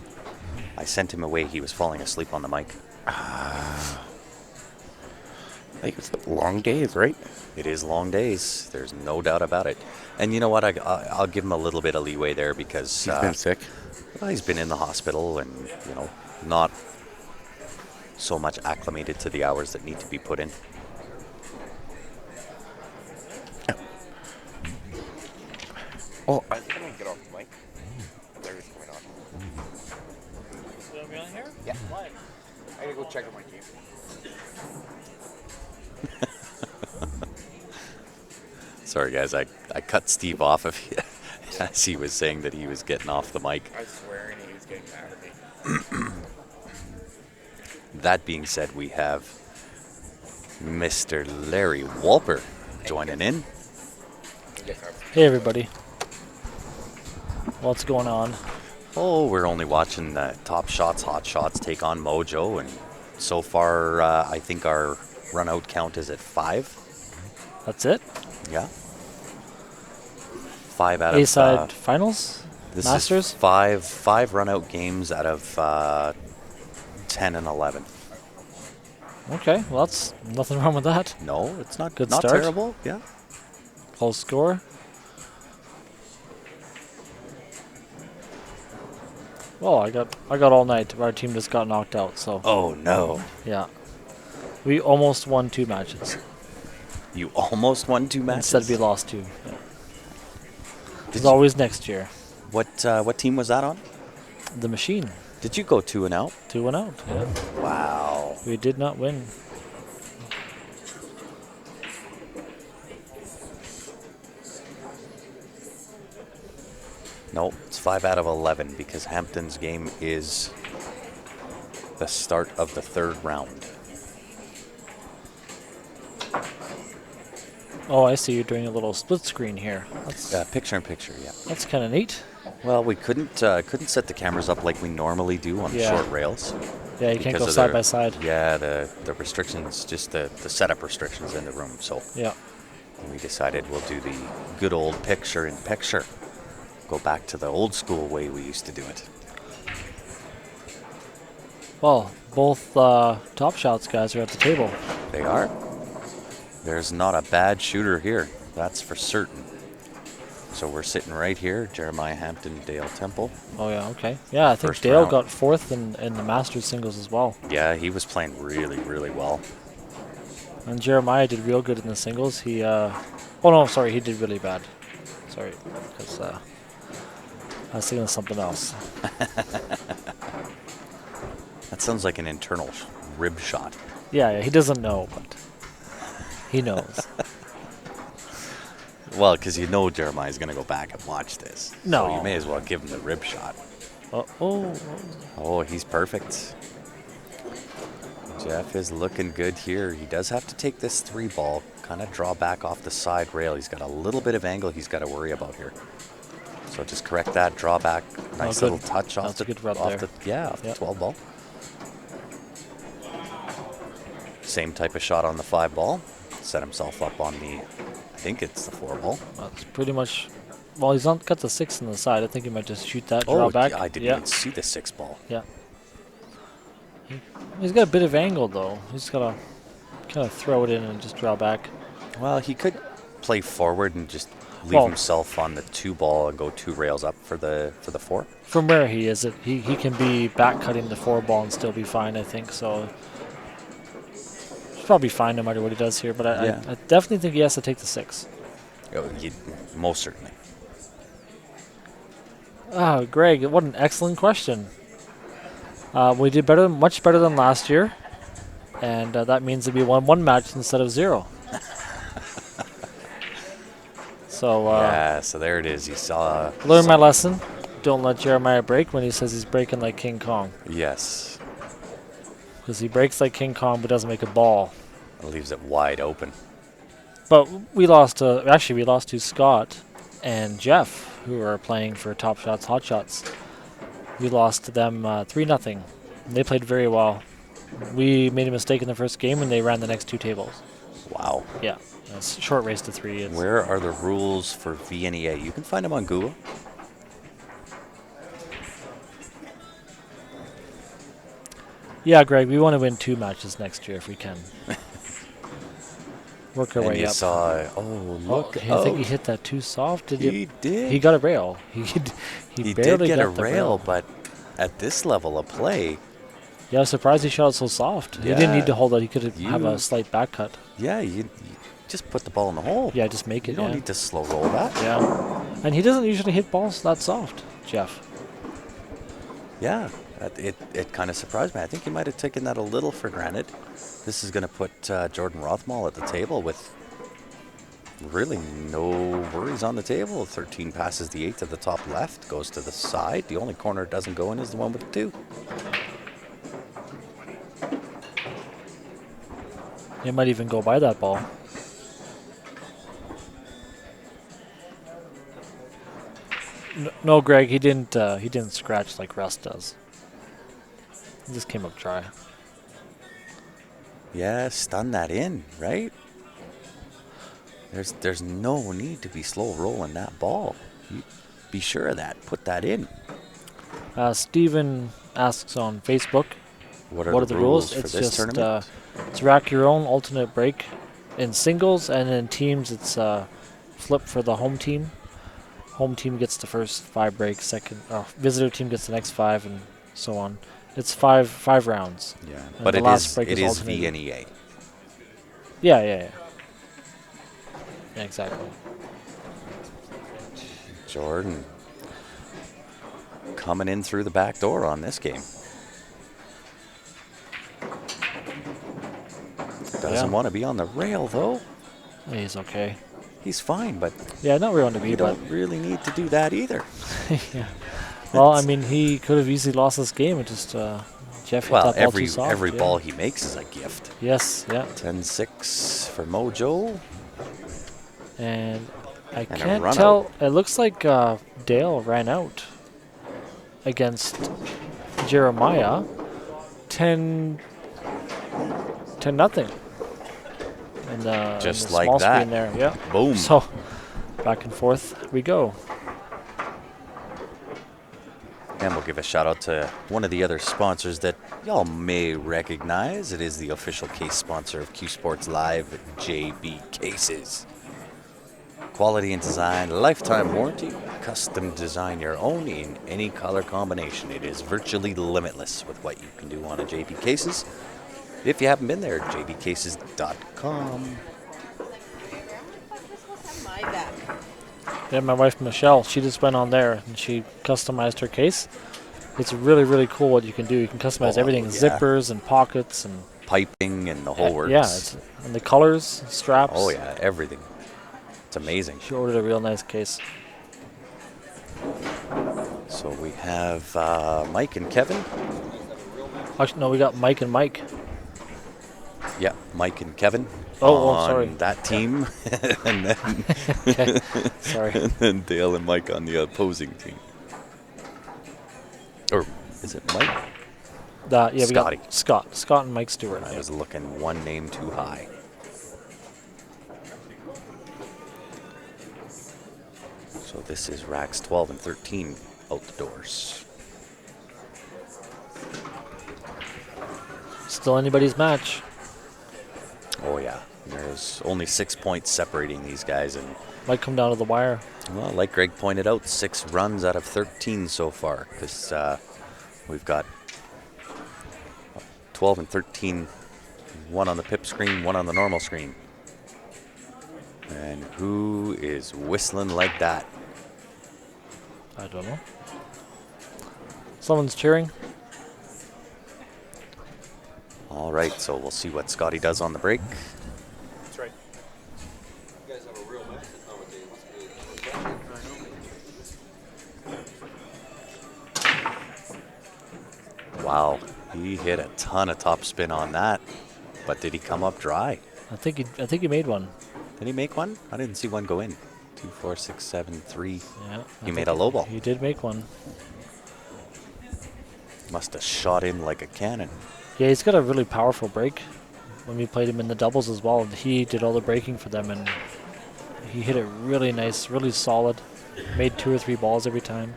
I sent him away. He was falling asleep on the mic. Like it's long days, right? It is long days. There's no doubt about it. And you know what? I'll give him a little bit of leeway there because He's been sick. well, he's been in the hospital and, not so much acclimated to the hours that need to be put in. Oh, I think I'm going to get off the mic. There it's coming on. You want me on here? Yeah. Why? I got to go check on my game. Sorry, guys. I cut Steve off of as he was saying that he was getting off the mic. I swear he was getting mad at me. That being said, we have Mr. Larry Walper joining in. Hey, everybody. What's going on? Oh, we're only watching Top Shots, Hot Shots take on Mojo, and so far, I think our run-out count is at 5. That's it? Yeah. 5 out of A-side finals? this Masters? is five run-out games out of 10 and 11. Okay, well, that's nothing wrong with that. No, it's not Good not start. terrible. Yeah. Close score. Well, I got all night. Our team just got knocked out, so Oh no! yeah. We almost won 2 matches. You almost won 2 matches. Instead we lost 2. Yeah. Did It's you- always next year. What team was that on? The machine. Did you go 2 and out? 2 went out. Yeah. Wow. We did not win. No, it's 5 out of 11 because Hampton's game is the start of the 3rd round. Oh, I see you're doing a little split screen here. That's Picture in picture, yeah. that's kind of neat. Well, we couldn't set the cameras up like we normally do on Yeah. short rails. Yeah, you can't because go of side their- by side. Yeah, the restrictions, just the setup restrictions in the room. So Yeah. we decided we'll do the good old picture in picture. Go back to the old school way we used to do it. Well, both Top Shots guys are at the table. They are. There's not a bad shooter here, that's for certain. So we're sitting right here, Jeremiah Hampton, Dale Temple. Oh yeah, okay. Yeah, I think First Dale round. got 4th in the Masters singles as well. Yeah, he was playing really, really well. And Jeremiah did real good in the singles. He oh no, sorry, he did really bad. Sorry, because I was thinking of something else. That sounds like an internal rib shot. Yeah, he doesn't know, but he knows. Well, because you know Jeremiah's going to go back and watch this. No. So you may as well give him the rib shot. Oh, Oh, he's perfect. Jeff is looking good here. He does have to take this 3 ball, kind of draw back off the side rail. He's got a little bit of angle he's got to worry about here. So just correct that, draw back, nice good. little touch off That's a the good rub off there. off the Yep. 12 ball. Same type of shot on the 5 ball. Set himself up on the, I think it's the 4 ball. that's pretty much. Well, he's not got the 6 on the side. I think he might just shoot that, draw Oh, back. I didn't yeah. even see the 6 ball. Yeah. He's got a bit of angle though. He's got to kind of throw it in and just draw back. Well, he could play forward and just leave Well- himself on the 2 ball and go 2 rails up for the 4. From where he is, he can be back cutting the 4 ball and still be fine. I think so. He's probably fine no matter what he does here. But Yeah. I definitely think he has to take the 6. Most certainly. Ah, Greg, what an excellent question. We did much better than last year, and that means that we won 1 match instead of 0. So Yeah, so there it is. You saw. learn my lesson. Don't let Jeremiah break when he says he's breaking like King Kong, Yes. because he breaks like King Kong but doesn't make a ball. It leaves it wide open. But we lost to Scott and Jeff, who are playing for Top Shots, Hot Shots. We lost to them 3-0. They played very well. We made a mistake in the first game, and they ran the next 2 tables. Wow. Yeah, it's a short race to 3. It's Where are the rules for VNEA? You can find them on Google. Yeah, Greg, we want to win 2 matches next year if we can. Work our And way you up. saw. Oh, look. I think he hit that too soft. Did He you? did. He got a rail. He He barely did get got a the rail, but at this level of play, Yeah, I was surprised he shot it so soft. He didn't Yeah. need to hold it. He could have You- a slight back cut. yeah, you just put the ball in the hole. Yeah, just make You it. don't Yeah. need to slow roll that. Yeah. And he doesn't usually hit balls that soft, Jeff. Yeah, it kind of surprised me. I think he might have taken that a little for granted. This is going to put Jordan Rothmall at the table with really no worries on the table. 13 passes the 8 to the top left, goes to the side. The only corner it doesn't go in is the one with the 2. He might even go by that ball. No, Greg, he didn't scratch like Russ does. He just came up dry. Yeah, stun that in, right? There's no need to be slow rolling that ball. You be sure of that. Put that in. Steven asks on Facebook, What are the rules for it's this just tournament? it's rack your own alternate break in singles, and in teams it's flip for the home team. Home team gets the first 5 breaks, visitor team gets the next 5, and so on. It's five rounds. Yeah, And but the it last is break it is is alternated. VNEA. Yeah, exactly. Jordan coming in through the back door on this game. Doesn't want to be on the rail though. He's okay. He's fine, but Yeah, not where you want to be, you but don't really need to do that either. yeah. Well, I mean, he could have easily lost this game. It just Jeff hit Well, that ball too soft. every yeah. ball he makes is a gift. Yes, yeah. 10-6 for Mojo. And I a can't run tell. It looks like Dale ran out against Jeremiah. 10 nothing. And Just the like small that. screen there, yeah. Boom. So back and forth we go. And we'll give a shout out to one of the other sponsors that y'all may recognize. It is the official case sponsor of Q Sports Live, JB Cases. Quality and design, lifetime warranty, custom design your own in any color combination. It is virtually limitless with what you can do on a JB Cases. If you haven't been there, jbcases.com. My back. Yeah, my wife Michelle, she just went on there and she customized her case. It's really, really cool what you can do. You can customize Oh, everything, yeah. zippers and pockets and Piping and the whole works. yeah, and the colors, straps. Oh, yeah, everything. It's amazing. She ordered a real nice case. So we have Mike and Kevin. Actually, no, we got Mike and Mike. Yeah, Mike and Kevin Oh, on sorry. that team. And then Okay, sorry. and then Dale and Mike on the opposing team. Or is it Mike? Yeah, we Scotty. got Scott and Mike Stewart. I yeah. was looking one name too high. So this is racks 12 and 13 out the doors. Still anybody's match. Oh yeah, there's only 6 points separating these guys, and Might come down to the wire. well, like Greg pointed out, 6 runs out of 13 so far. Because we've got 12 and 13, one on the pip screen, one on the normal screen. And who is whistling like that? I don't know. Someone's cheering. All right, so we'll see what Scotty does on the break. That's right. You guys have a real match to commentate. Wow, he hit a ton of top spin on that, but did he come up dry? I think he made one. Did he make one? I didn't see one go in. 2, 4, 6, 7, 3. Yeah. He made a low ball. He did make one. Must have shot in like a cannon. Yeah, he's got a really powerful break. When we played him in the doubles as well, he did all the breaking for them, and he hit it really nice, really solid. Made 2 or 3 balls every time.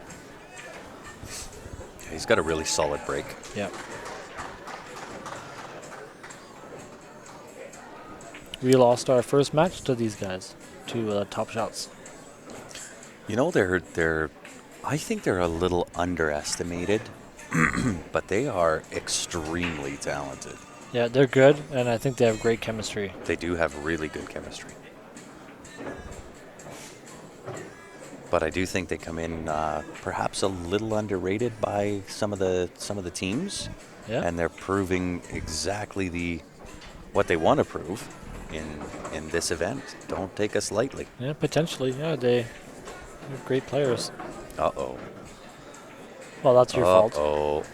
He's got a really solid break. Yeah. We lost our first match to these guys, to Top Shots. You know, I think they're a little underestimated, but they are extremely talented. Yeah, they're good, and I think they have great chemistry. They do have really good chemistry. But I do think they come in perhaps a little underrated by some of the teams, Yeah. and they're proving exactly what they want to prove in this event. Don't take us lightly. Yeah, potentially. Yeah, they're great players. Uh-oh. Well, that's your fault. Uh-oh.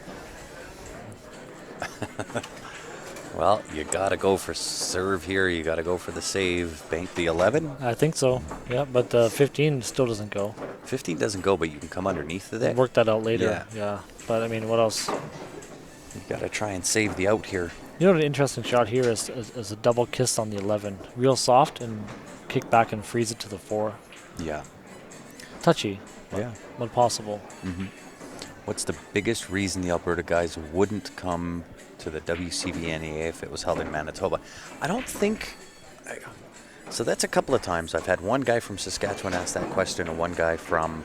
Well, you got to go for serve here. You got to go for the save. Bank the 11. I think so. Yeah, but 15 still doesn't go. 15 doesn't go, but you can come underneath of it. Work that out later. Yeah. Yeah. But I mean, what else? You got to try and save the out here. You know, an interesting shot here is a double kiss on the 11. Real soft and kick back and freeze it to the 4. Yeah. Touchy, Yeah. but possible. What's the biggest reason the Alberta guys wouldn't come to the WCVNEA if it was held in Manitoba? I don't think... So that's a couple of times. I've had one guy from Saskatchewan ask that question and one guy from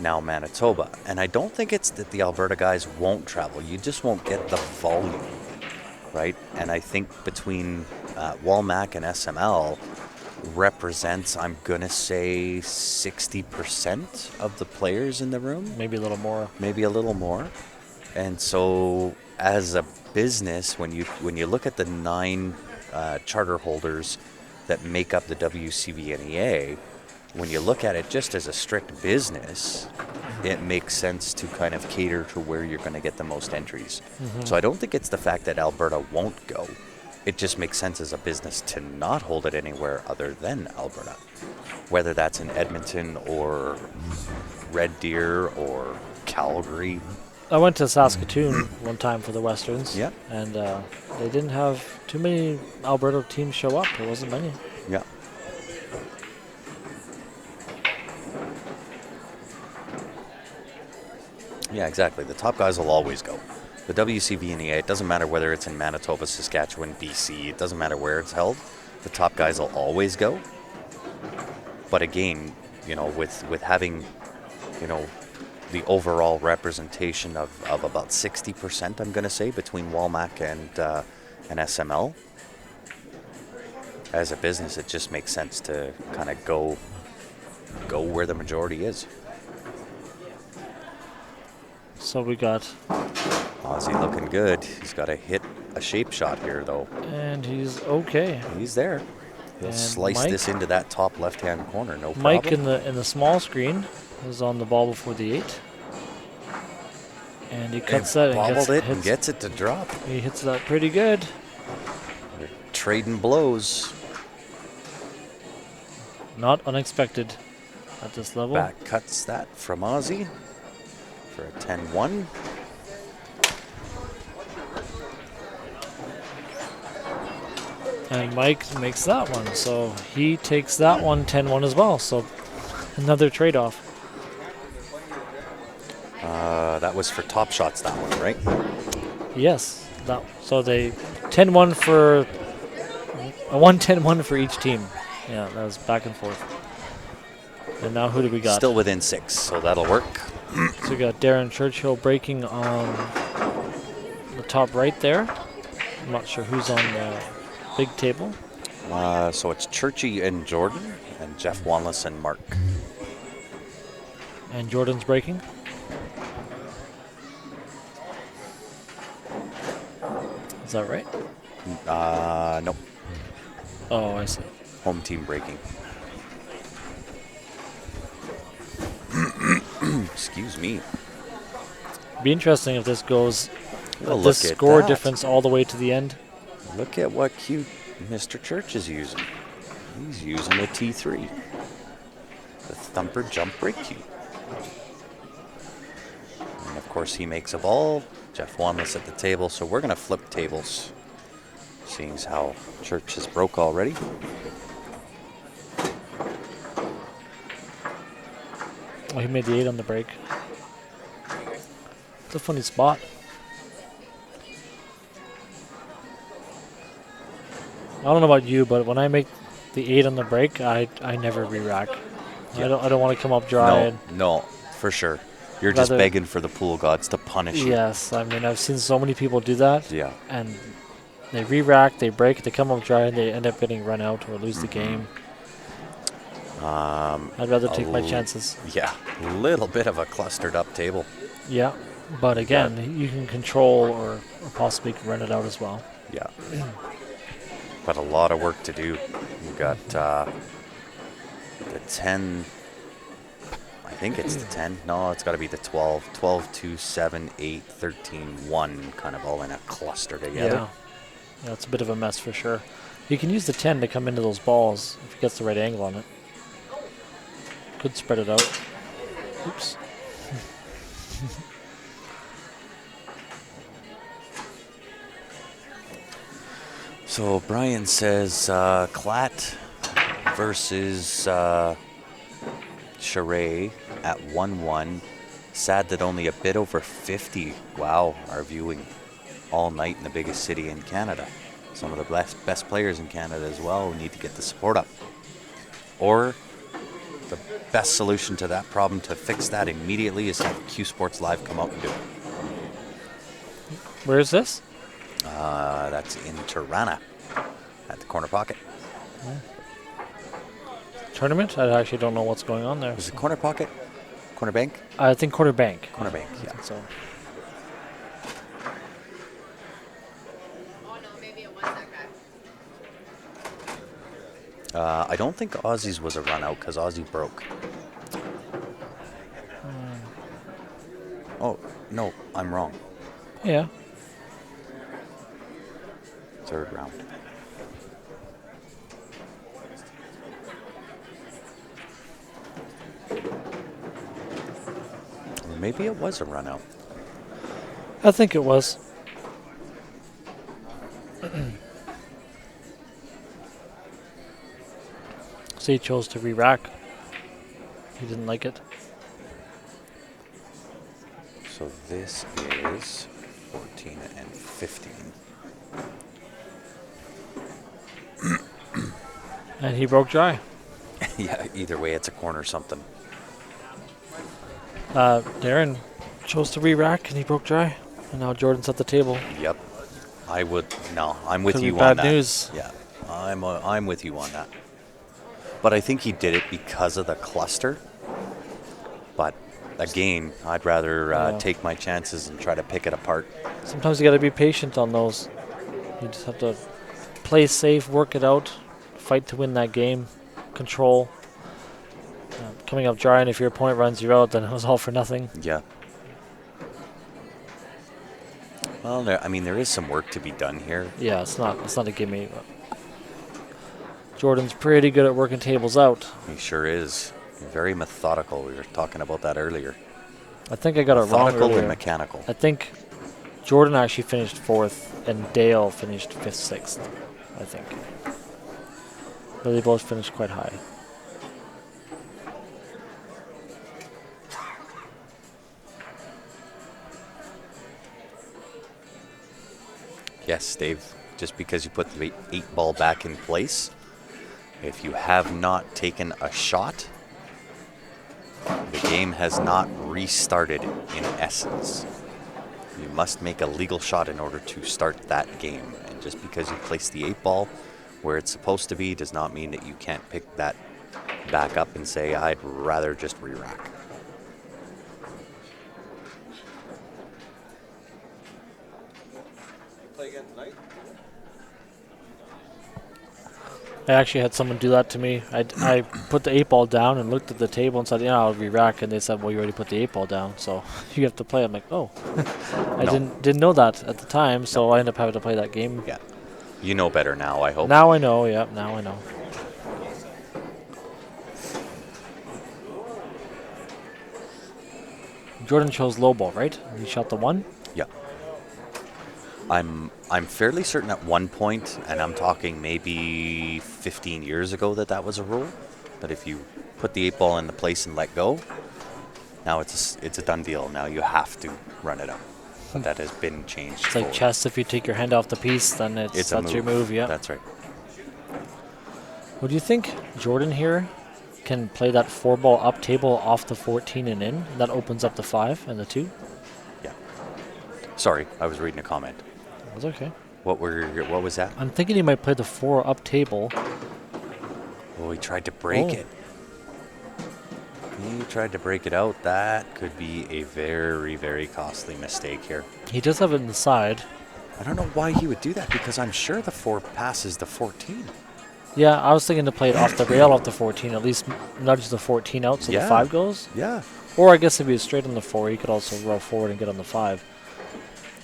now Manitoba. And I don't think it's that the Alberta guys won't travel. You just won't get the volume, right? And I think between Walmack and SML represents, I'm going to say, 60% of the players in the room. Maybe a little more. Maybe a little more. And so as a business, when you look at the 9 charter holders that make up the WCVNEA, when you look at it just as a strict business, it makes sense to kind of cater to where you're going to get the most entries. So I don't think it's the fact that Alberta won't go. It just makes sense as a business to not hold it anywhere other than Alberta, whether that's in Edmonton or Red Deer or Calgary. I went to Saskatoon one time for the Westerns. Yeah. And they didn't have too many Alberta teams show up. There wasn't many. Yeah. Yeah, exactly. The top guys will always go. The WCVNEA, it doesn't matter whether it's in Manitoba, Saskatchewan, BC, it doesn't matter where it's held. The top guys will always go. But again, with having, the overall representation of about 60%, I'm going to say, between Walmack and SML, as a business, it just makes sense to kind of go where the majority is. So we got... Ozzy looking good. He's got to hit a shape shot here, though. And he's okay. He's there. He'll And slice Mike? this into that top left-hand corner, no problem. Mike in the small screen is on the ball before the 8. And he cuts that and bobbled it and hits, gets it to drop. he hits that pretty good. They're trading blows. Not unexpected at this level. Back cuts that from Ozzy for a 10-1. And Mike makes that one. So he takes that one 10-1 as well. So another trade-off. That was for top shots, that one, right? Yes. So they 10-1 for... A 1-10-1 for each team. Yeah, that was back and forth. And now who do we got? Still within 6, so that'll work. So we got Darren Churchill breaking on the top right there. I'm not sure who's on the big table. So it's Churchy and Jordan, and Jeff Wanless and Mark. And Jordan's breaking. Is that right? Nope. Oh, I see. Home team breaking. Excuse me. Be interesting if this goes Well, this look at score that. difference all the way to the end. Look at what cute Mr. Church is using. He's using a T3. The thumper jump break cue. And of course he makes a ball. Jeff Wanless at the table, so we're going to flip tables. Seeing as how Church has broke already. Oh, he made the 8 on the break. It's a funny spot. I don't know about you, but when I make the 8 on the break, I never re-rack. Yeah. I don't want to come up dry. No, for sure. You're just Rather- begging for the pool gods to punish you. Yes, I mean, I've seen so many people do that. Yeah. And they re-rack, they break, they come up dry, and they end up getting run out or lose the game. I'd rather take my chances. Yeah, a little bit of a clustered up table. Yeah, but again, you can control or possibly run it out as well. Yeah. But a lot of work to do. You got the 10. I think it's the 10. No, it's got to be the 12. 12, 2, 7, 8, 13, 1, kind of all in a cluster together. Yeah, it's a bit of a mess for sure. You can use the 10 to come into those balls if he gets the right angle on it. Could spread it out. Oops. So Brian says Klatt versus Charest at 1-1. Sad that only a bit over 50, wow, are viewing all night in the biggest city in Canada. Some of the best players in Canada as well need to get the support up. Or the best solution to that problem to fix that immediately is have Q Sports Live come out and do it. Where is this? That's in Tirana at the Corner Pocket. Tournament? I actually don't know what's going on there. Is it Corner Pocket? Corner Bank? I think Quarter Bank. Corner Bank, I yeah. think so. Oh no, maybe it was that guy. I don't think Aussie's was a run out because Aussie broke. Oh, no, I'm wrong. Yeah. Third round. Or maybe it was a run out. I think it was. So he chose to re-rack. He didn't like it. So this is 14 and 15. And he broke dry. Yeah, either way, it's a corner something. Darren chose to re-rack and he broke dry. And now Jordan's at the table. Yep. I'm with Could be you on bad that. news. Yeah, I'm with you on that. But I think he did it because of the cluster. But again, I'd rather take my chances and try to pick it apart. Sometimes you got to be patient on those. You just have to play safe, work it out, fight to win that game, control. Coming up dry, and if your opponent runs you out, then it was all for nothing. Yeah. Well, there is some work to be done here. Yeah, it's not a gimme. Jordan's pretty good at working tables out. He sure is. Very methodical. We were talking about that earlier. I think I got it wrong Methodical earlier. and mechanical. I think Jordan actually finished 4th, and Dale finished 5th, 6th, I think. But they both finished quite high. Yes, Dave. Just because you put the 8 ball back in place, if you have not taken a shot, the game has not restarted in essence. You must make a legal shot in order to start that game. And just because you place the 8 ball where it's supposed to be does not mean that you can't pick that back up and say, I'd rather just re-rack. Play again tonight? I actually had someone do that to me. I put the 8 ball down and looked at the table and said, I'll re-rack. And they said, well, you already put the 8 ball down, so you have to play. I'm like, oh. I didn't know that at the time, so I ended up having to play that game. Yeah. You know better now, I hope. Now I know, yeah, now I know. Jordan chose low ball, right? He shot the 1? Yeah. I'm fairly certain at one point, and I'm talking maybe 15 years ago, that was a rule. That if you put the 8 ball in the place and let go, now it's a done deal. Now you have to run it up. But that has been changed. It's like forward. chess. If you take your hand off the piece, then It's that's your move. Yeah. That's right. Well, do you think Jordan here can play that 4 ball up table off the 14 and in? That opens up the 5 and the 2. Yeah. Sorry, I was reading a comment. That's okay. What was that? I'm thinking he might play the 4 up table. Oh, he tried to break Oh. it. tried to break it out, that could be a very, very costly mistake here. He does have it in the side. I don't know why he would do that because I'm sure the 4 passes the 14. Yeah, I was thinking to play it off the rail off the 14, at least nudge the 14 out so the 5 goes. Yeah. Or I guess if he was straight on the 4, he could also roll forward and get on the 5.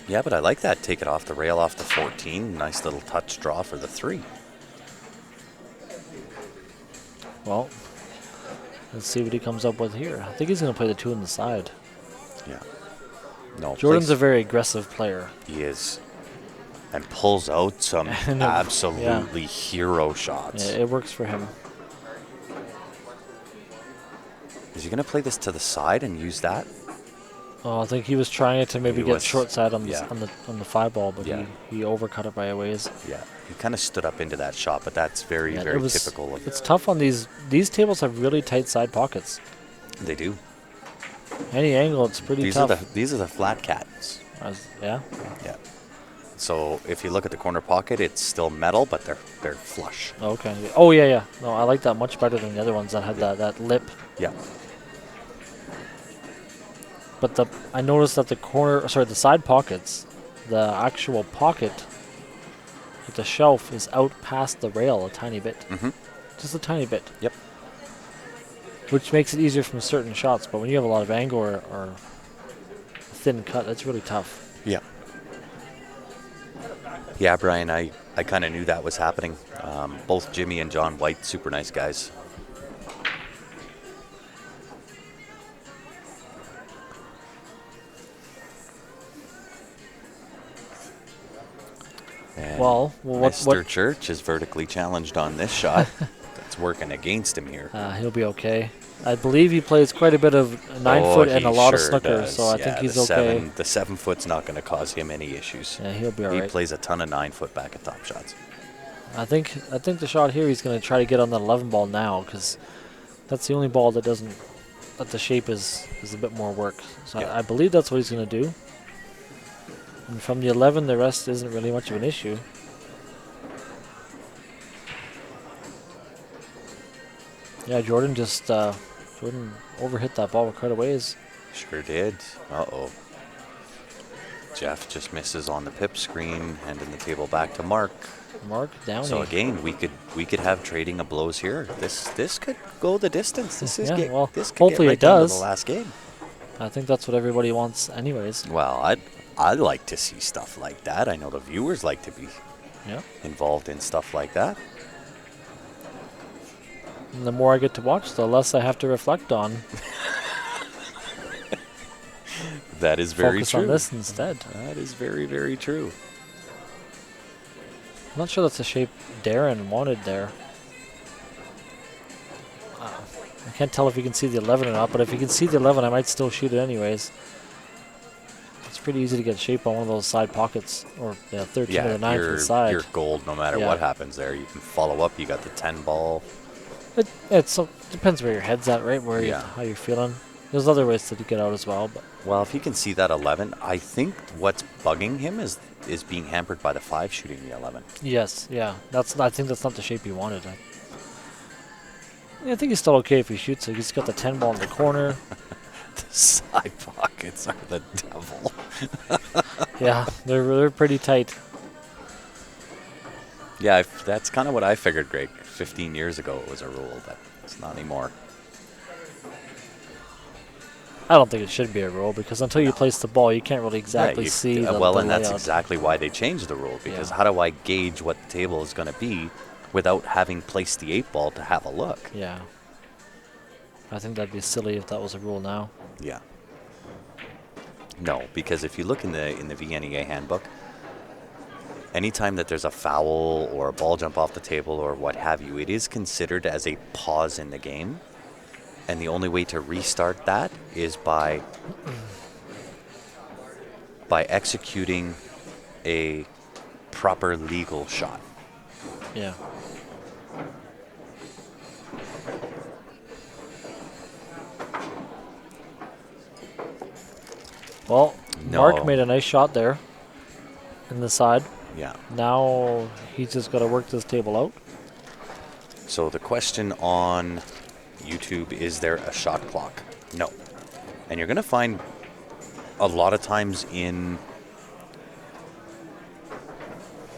Yeah, but I like that. Take it off the rail off the 14. Nice little touch draw for the 3. Well, let's see what he comes up with here. I think he's going to play the 2 on the side. Yeah. No, Jordan's a very aggressive player. He is. And pulls out some absolutely hero shots. Yeah, it works for him. Is he going to play this to the side and use that? Oh, I think he was trying it to maybe He get was- short side on the yeah. on the 5 ball, but Yeah. he overcut it by a ways. Yeah. He kind of stood up into that shot, but that's very, Yeah, very it was- typical of It's tough on these tables have really tight side pockets. They do. Any angle, it's pretty These tough. are the flat cats. Yeah. Yeah. So if you look at the corner pocket, it's still metal, but they're flush. Okay. Oh yeah. No, I like that much better than the other ones that had that lip. Yeah. But I noticed that the side pockets, the actual pocket with the shelf is out past the rail a tiny bit. Mm-hmm. Just a tiny bit. Yep. Which makes it easier from certain shots, but when you have a lot of angle or thin cut, it's really tough. Yeah. Yeah, Brian, I kind of knew that was happening. Both Jimmy and John White, super nice guys. And Well, what Mr. Church is vertically challenged on this shot. That's working against him here. he'll be okay. I believe he plays quite a bit of 9-foot and he a lot of sure snookers, does. so I Yeah, think he's the okay. The 7-foot's not going to cause him any issues. Yeah, he'll be all He right. plays a ton of 9-foot back at top shots. I think the shot here he's going to try to get on that 11 ball now because that's the only ball that the shape is a bit more work. So Yeah. I believe that's what he's going to do. And from the 11, the rest isn't really much of an issue. Yeah, Jordan overhit that ball quite a ways. Sure did. Uh-oh. Jeff just misses on the pip screen, handing the table back to Mark. Mark Downey. So again, we could have trading of blows here. This could go the distance. This is Yeah, well, this could hopefully get it right down to does. the last game. I think that's what everybody wants anyways. Well, I'd like to see stuff like that. I know the viewers like to be Yeah. involved in stuff like that. And the more I get to watch, the less I have to reflect on. That is very Focus true. on this instead. That is very, very true. I'm not sure that's the shape Darren wanted there. I can't tell if you can see the 11 or not, but if you can see the 11, I might still shoot it anyways. It's pretty easy to get shape on one of those side pockets, or 13 or the 9 to the side. you're gold no matter Yeah. what happens there. You can follow up. You got the 10 ball. It depends where your head's at, right? How you're feeling. There's other ways to get out as well, but Well, if you can see that 11, I think what's bugging him is being hampered by the 5 shooting the 11. yes, yeah. I think that's not the shape he wanted. I think he's still okay if he shoots it. He's got the 10 ball in the corner. The side pockets are the devil. Yeah, they're pretty tight. Yeah, that's kind of what I figured, Greg. 15 years ago it was a rule, but it's not anymore. I don't think it should be a rule because until you place the ball, you can't really exactly see the Well, the and that's layout. exactly why they changed the rule, because Yeah. how do I gauge what the table is going to be without having placed the 8 ball to have a look? Yeah. I think that'd be silly if that was a rule now. Yeah. No, because if you look in the VNEA handbook, anytime that there's a foul or a ball jump off the table or what have you, it is considered as a pause in the game. And the only way to restart that is by executing a proper legal shot. Yeah. Well, Mark No. made a nice shot there in the side. Yeah. Now he's just got to work this table out. So the question on YouTube, is there a shot clock? No. And you're going to find a lot of times in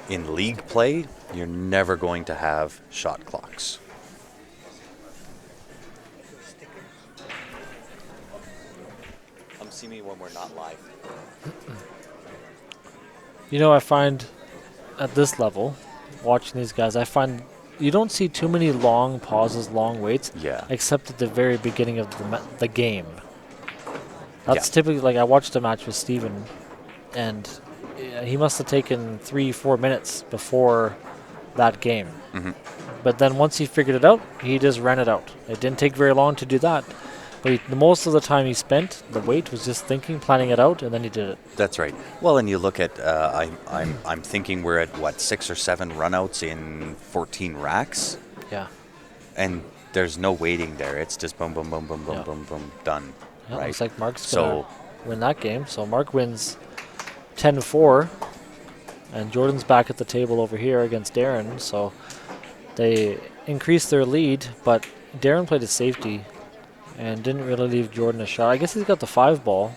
league play, you're never going to have shot clocks. Come see me when we're not live. You know, I find at this level, watching these guys, I find you don't see too many long pauses, long waits, Yeah. except at the very beginning of the game. That's Yeah. typically, like, I watched a match with Steven, and he must have taken 3-4 minutes before that game. Mhm. But then once he figured it out, he just ran it out. It didn't take very long to do that. But the most of the time he spent, the wait was just thinking, planning it out, and then he did it. That's right. Well, and you look at, I'm thinking we're at, what, 6 or 7 runouts in 14 racks? Yeah. And there's no waiting there. It's just boom, boom, boom, boom, boom, Yeah. boom, boom, done. Yeah, right? looks like Mark's So- going to win that game. So Mark wins 10-4, and Jordan's back at the table over here against Darren. So they increased their lead, but Darren played a safety and didn't really leave Jordan a shot. I guess he's got the 5 ball.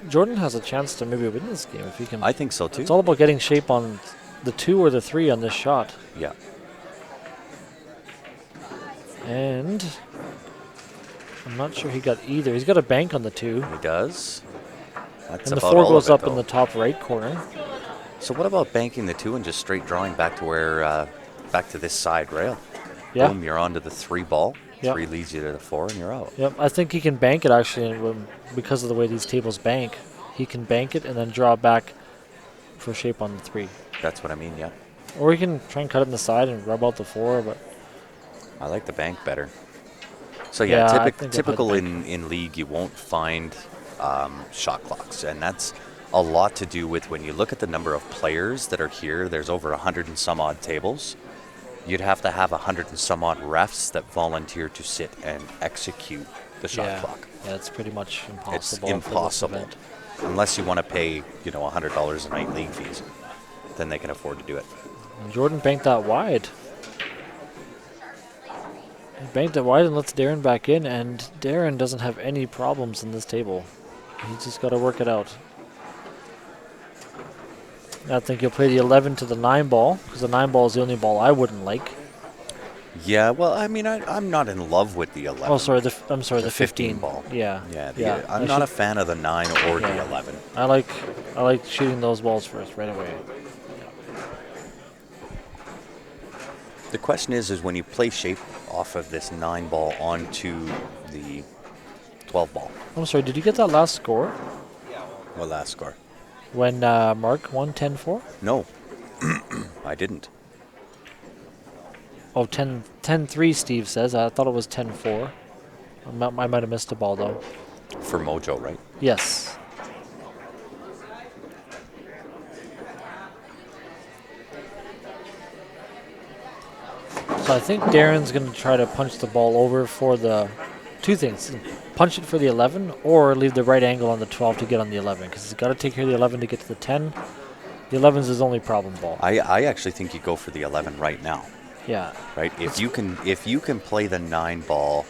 Jordan has a chance to maybe win this game if he can. I think so, too. It's all about getting shape on the 2 or the 3 on this shot. Yeah. And I'm not sure he got either. He's got a bank on the 2. He does. That's And the about 4 all goes of it, up in though. the top right corner. So what about banking the 2 and just straight drawing back to where, back to this side rail? Yeah. Boom, you're on to the 3 ball. Yep. 3 leads you to the 4, and you're out. Yep, I think he can bank it actually because of the way these tables bank. He can bank it and then draw back for shape on the 3. That's what I mean, yeah. Or he can try and cut it in the side and rub out the 4, but I like the bank better. So Yeah, I yeah, think I'll play the typical bank. in league, you won't find shot clocks, and that's a lot to do with when you look at the number of players that are here. There's over 100 and some odd tables. You'd have to have 100 and some odd refs that volunteer to sit and execute the shot yeah, clock. yeah, it's pretty much impossible. It's for this impossible event. unless you want to pay, $100 a night league fees. Then they can afford to do it. And Jordan banked that wide. He banked it wide and lets Darren back in, and Darren doesn't have any problems in this table. He's just got to work it out. I think he'll play the 11 to the 9 ball, because the 9 ball is the only ball I wouldn't like. Yeah, well, I mean, I'm not in love with the 11. Oh, sorry, I'm sorry, the 15 15 ball. Yeah, Yeah, I'm not a fan of the 9 or Yeah. the 11. I like shooting those balls first right away. The question is when you play shape off of this 9 ball onto the 12 ball. I'm sorry, did you get that last score What last score? when Mark won 10-4? No, I didn't. Oh, 10-3, Steve says. I thought it was 10-4. I might have missed a ball, though. For Mojo, right? Yes. So I think Darren's going to try to punch the ball over for the 2 things. Punch it for the 11 or leave the right angle on the 12 to get on the 11, because he's got to take care of the 11 to get to the 10. The 11's his only problem ball. I actually think you go for the 11 right now, Yeah. right? If you can play the 9 ball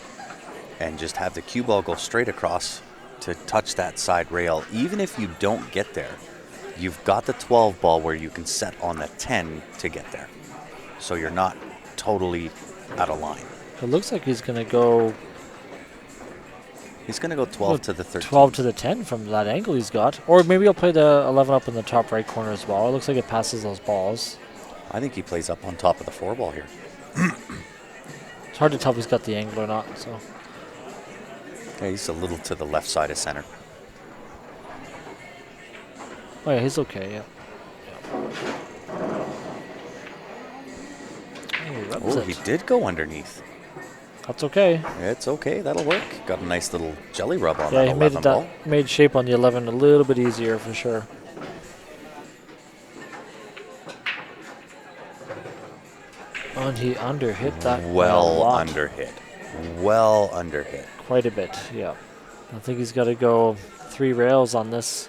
and just have the cue ball go straight across to touch that side rail, even if you don't get there, you've got the 12 ball where you can set on the 10 to get there. So you're not totally out of line. It looks like he's going to go He's going to go 12 to the 13. 12 to the 10 from that angle he's got. Or maybe he'll play the 11 up in the top right corner as well. It looks like it passes those balls. I think he plays up on top of the 4 ball here. It's hard to tell if he's got the angle or not. So Yeah, he's a little to the left side of center. oh yeah, he's okay. Yeah. Oh, he rubs Oh, it. he did go underneath. That's okay. It's okay, that'll work. Got a nice little jelly rub on Yeah, that he made 11 ball. made shape on the 11 a little bit easier for sure. And he underhit that a Well lot. underhit. Well underhit. Quite a bit, yeah. I think he's got to go 3 rails on this.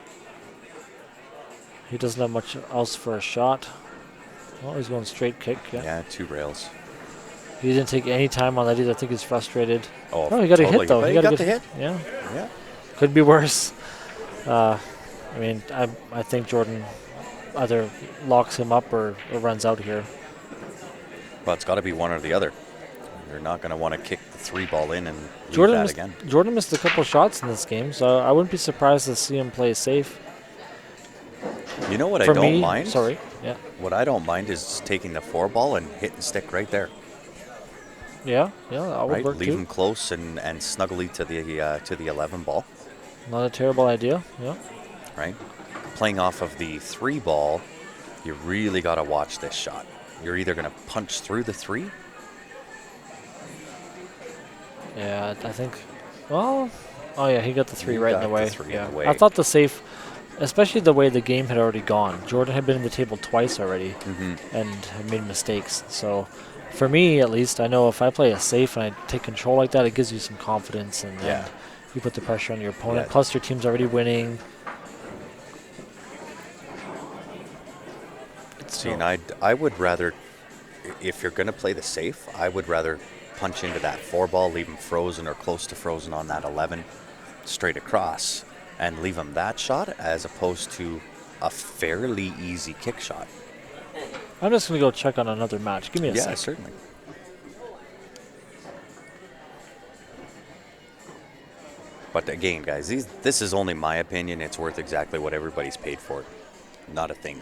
He doesn't have much else for a shot. Oh, he's going straight kick, yeah. Yeah, 2 rails. He didn't take any time on that either. I think he's frustrated. Oh, He got a totally. hit, though. But He he got a the hit. Yeah. Yeah. Could be worse. I mean, I think Jordan either locks him up or runs out here. Well, it's got to be one or the other. You're not going to want to kick the 3 ball in and leave that again. Jordan missed a couple shots in this game, so I wouldn't be surprised to see him play safe. You know what For I don't me, mind? sorry. Yeah. What I don't mind is taking the 4 ball and hit and stick right there. Yeah, that would Right, work leave too. him close and snugly to the 11 ball. Not a terrible idea. Yeah. Right, playing off of the 3 ball, you really got to watch this shot. You're either going to punch through the 3. Yeah, I think. Well, oh yeah, he got the 3 He right in got the way. the 3 in yeah. the way. I thought the safe, especially the way the game had already gone. Jordan had been in the table twice already and had made mistakes. So, for me at least, I know if I play a safe and I take control like that, it gives you some confidence and Yeah. you put the pressure on your opponent. Yeah. Plus, your team's already winning. See, and I would rather, if you're going to play the safe, I would rather punch into that 4 ball, leave him frozen or close to frozen on that 11, straight across, and leave him that shot as opposed to a fairly easy kick shot. I'm just going to go check on another match. Give me a Yeah, sec. certainly. But again, guys, this is only my opinion. It's worth exactly what everybody's paid for. Not a thing.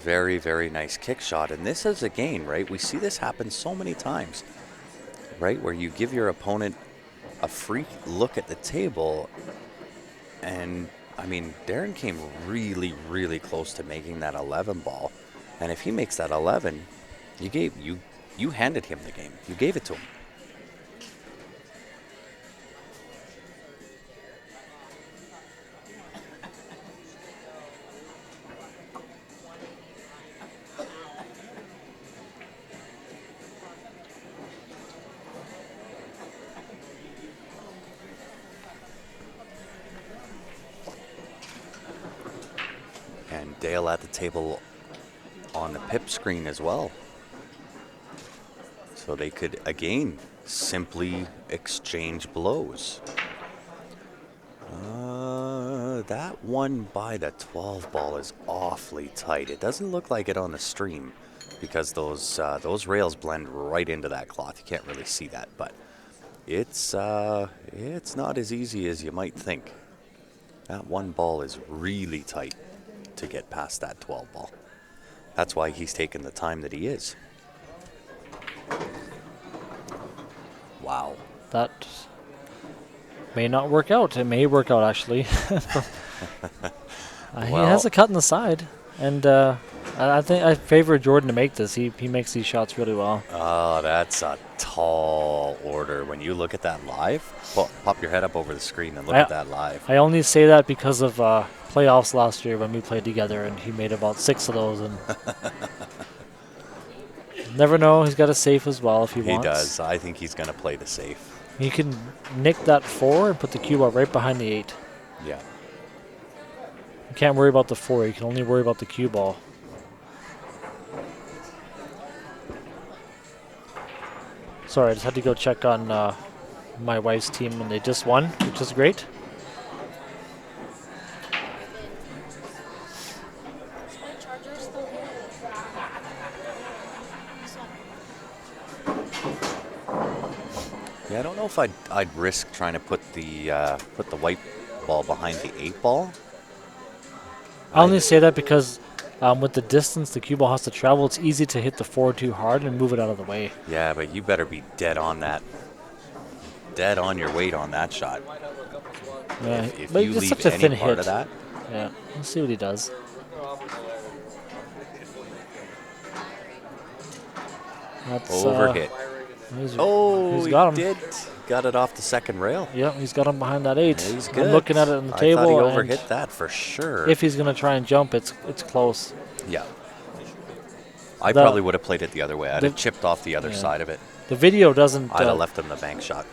Very, very nice kick shot. And this is, again, right, we see this happen so many times, right, where you give your opponent a free look at the table. And, I mean, Darren came really, really close to making that 11 ball. And if he makes that 11, you handed him the game. You gave it to him. And Dale at the table on the pip screen as well. So they could, again, simply exchange blows. That one by the 12 ball is awfully tight. It doesn't look like it on the stream because those rails blend right into that cloth. You can't really see that, but it's not as easy as you might think. That one ball is really tight to get past that 12 ball. That's why he's taken the time that he is. Wow. That may not work out. It may work out, actually. He has a cut in the side, and I think I favor Jordan to make this. He makes these shots really well. Oh, that's a tall order. When you look at that live, pop your head up over the screen and look at that live. I only say that because of playoffs last year when we played together, and he made about 6 of those. And never know. He's got a safe as well if he wants. He does. I think he's going to play the safe. He can nick that 4 and put the cue ball right behind the 8. Yeah. You can't worry about the 4. You can only worry about the cue ball. Sorry, I just had to go check on my wife's team, and they just won, which is great. Yeah, I don't know if I'd risk trying to put the white ball behind the 8 ball. I only say that because with the distance the cue ball has to travel, it's easy to hit the 4 too hard and move it out of the way. Yeah, but you better be dead on that. Dead on your weight on that shot. Yeah, If but you it's leave such a any thin part hit. of that, Yeah, let's see what he does. That's, overhit. He's Oh, got him. he did. Got it off the second rail. Yeah, he's got him behind that 8. Yeah, he's good. I'm looking at it on the table. I thought he and overhit that for sure. if he's going to try and jump, it's close. Yeah. I The- probably would have played it the other way. I'd the- have chipped off the other yeah. side of it. The video doesn't. I'd have left him the bank shot.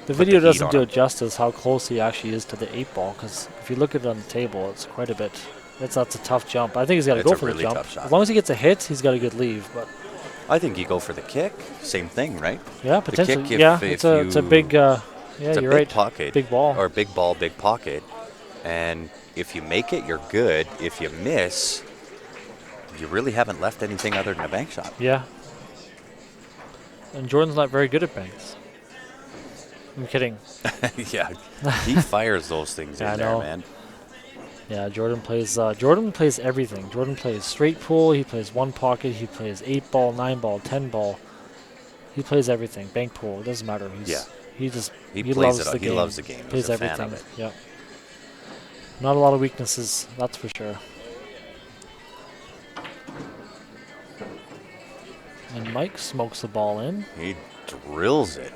The put video the heat doesn't on do him. it justice how close he actually is to the 8 ball. Because if you look at it on the table, it's quite a bit. That's a tough jump. I think he's got to It's go a for really the jump. tough shot. As long as he gets a hit, he's got a good leave. But I think you go for the kick. Same thing, right? yeah, The potentially. kick, Yeah, if it's a big. Yeah, it's a you're big right. pocket. Big ball. Or big ball, big pocket. And if you make it, you're good. If you miss, you really haven't left anything other than a bank shot. Yeah. And Jordan's not very good at banks. I'm kidding. Yeah, he fires those things Yeah, I in there, know. man. Yeah, Jordan plays everything. Jordan plays straight pool, he plays one pocket, he plays 8 ball, 9 ball, 10 ball. He plays everything. Bank pool, it doesn't matter. He He plays loves it. the He game. loves the game. Plays He's a everything. fan of it. Yeah. Not a lot of weaknesses, that's for sure. And Mike smokes the ball in. He drills it.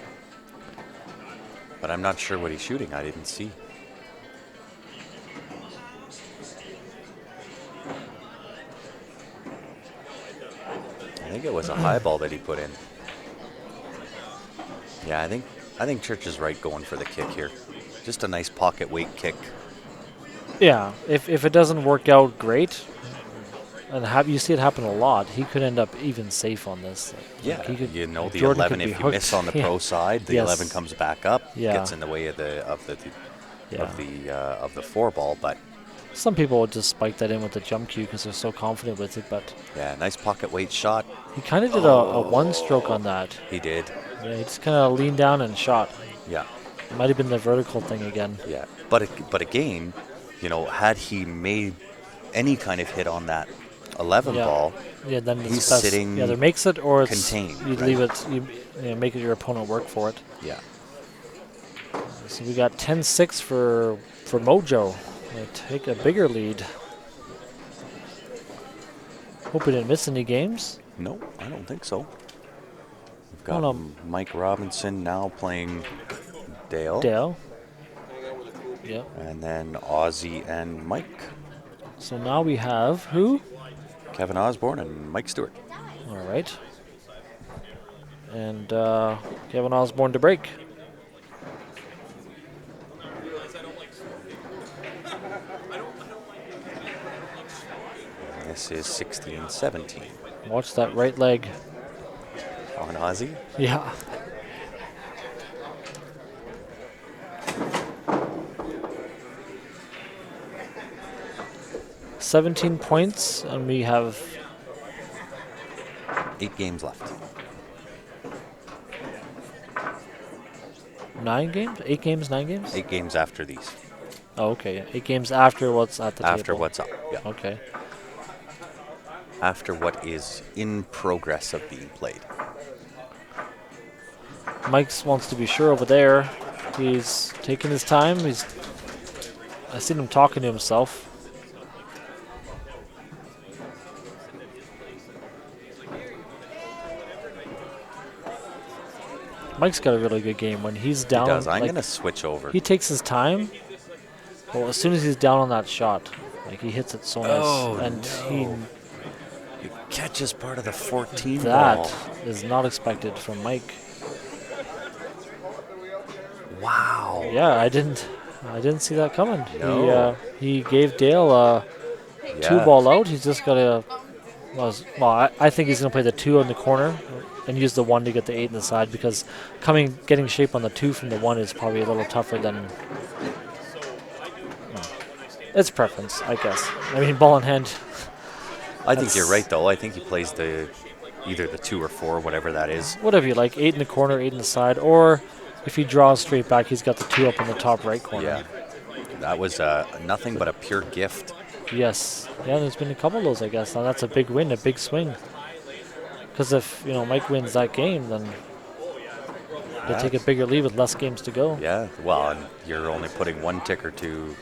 But I'm not sure what he's shooting. I didn't see. I think it was a high ball that he put in. Yeah, I think Church is right going for the kick here. Just a nice pocket weight kick. Yeah, if it doesn't work out great, and you see it happen a lot, he could end up even safe on this. Yeah, He could- you know the Jordan 11. could be If you miss hooked. on the Yeah. pro side, the Yes. 11 comes back up, Yeah. gets in the way of the Yeah. of the 4 ball. But Some people would just spike that in with the jump cue because they're so confident with it, but yeah, nice pocket weight shot. he kind of did a one stroke on that. He did. Yeah, he just kind of leaned down and shot. Yeah, It might have been the vertical thing again. yeah. But again, you know, had he made any kind of hit on that 11 Yeah. ball, Yeah, then it's He's best. sitting Either makes it or it's contained, you right? leave it. You make it your opponent work for it. yeah. So we got 10-6 for Mojo. They take a bigger lead. Hope we didn't miss any games. No, I don't think so. We've got Oh, no. Mike Robinson now playing Dale. Dale. Yep. And then Ozzy and Mike. So now we have who? Kevin Osborne and Mike Stewart. All right. And Kevin Osborne to break. And this is 16-17 Watch that right leg. on Ozzy. Yeah. $17 points, and we have 8 games left. 9 games? 8 games, 9 games? 8 games after these. Oh, okay. Yeah. 8 games after what's at the After table. what's up. Yeah. Okay. After what is in progress of being played. Mike wants to be sure over there. He's taking his time. I seen him talking to himself. Mike's got a really good game when he's down. He does. I'm like, going to switch over. he takes his time. Well, as soon as he's down on that shot, like he hits it so nice, Oh, and no. He catches part of the 14 that ball. is not expected from Mike. Wow. Yeah, I didn't see that coming. No. He gave Dale a Yeah. 2-ball out. He's just got to. I think he's going to play the 2 in the corner and use the 1 to get the 8 in the side because getting shape on the 2 from the 1 is probably a little tougher than. It's preference, I guess. I mean, ball in hand. I think you're That's- right, though. I think he plays either the 2 or 4, whatever that is. Whatever you like, 8 in the corner, 8 in the side, or if he draws straight back, he's got the 2 up in the top right corner. Yeah. That was nothing but a pure gift. Yes. Yeah, there's been a couple of those, I guess. Now that's a big win, a big swing. Because if Mike wins that game, then they take a bigger lead with less games to go. Yeah. Well, and you're only putting 1 ticker to.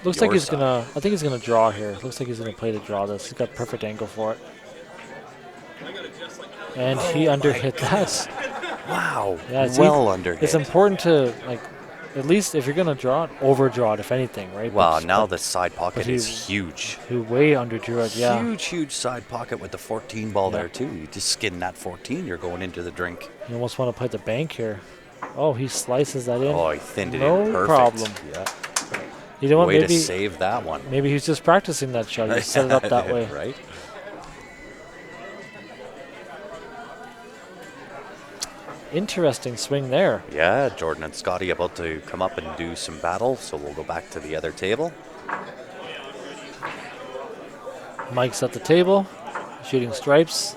Looks like your he's side. gonna. I think he's gonna draw here. Looks like he's gonna play to draw this. He's got perfect angle for it. And he underhit that. Wow. Yeah, it's well under. It's important to at least if you're gonna draw it, overdraw it if anything, right? Wow. But- Now but the side pocket he- is huge. he way underdrew it. Yeah. Huge side pocket with the 14 ball Yeah. there too. You just skin that 14, you're going into the drink. You almost want to play the bank here. Oh, he slices that in. Oh, he thinned it No in perfect. problem. Yeah. You know what? Way to Maybe save that one. maybe he's just practicing that shot. He set it up that way. Right? Interesting swing there. Yeah, Jordan and Scotty about to come up and do some battle, so we'll go back to the other table. Mike's at the table, shooting stripes.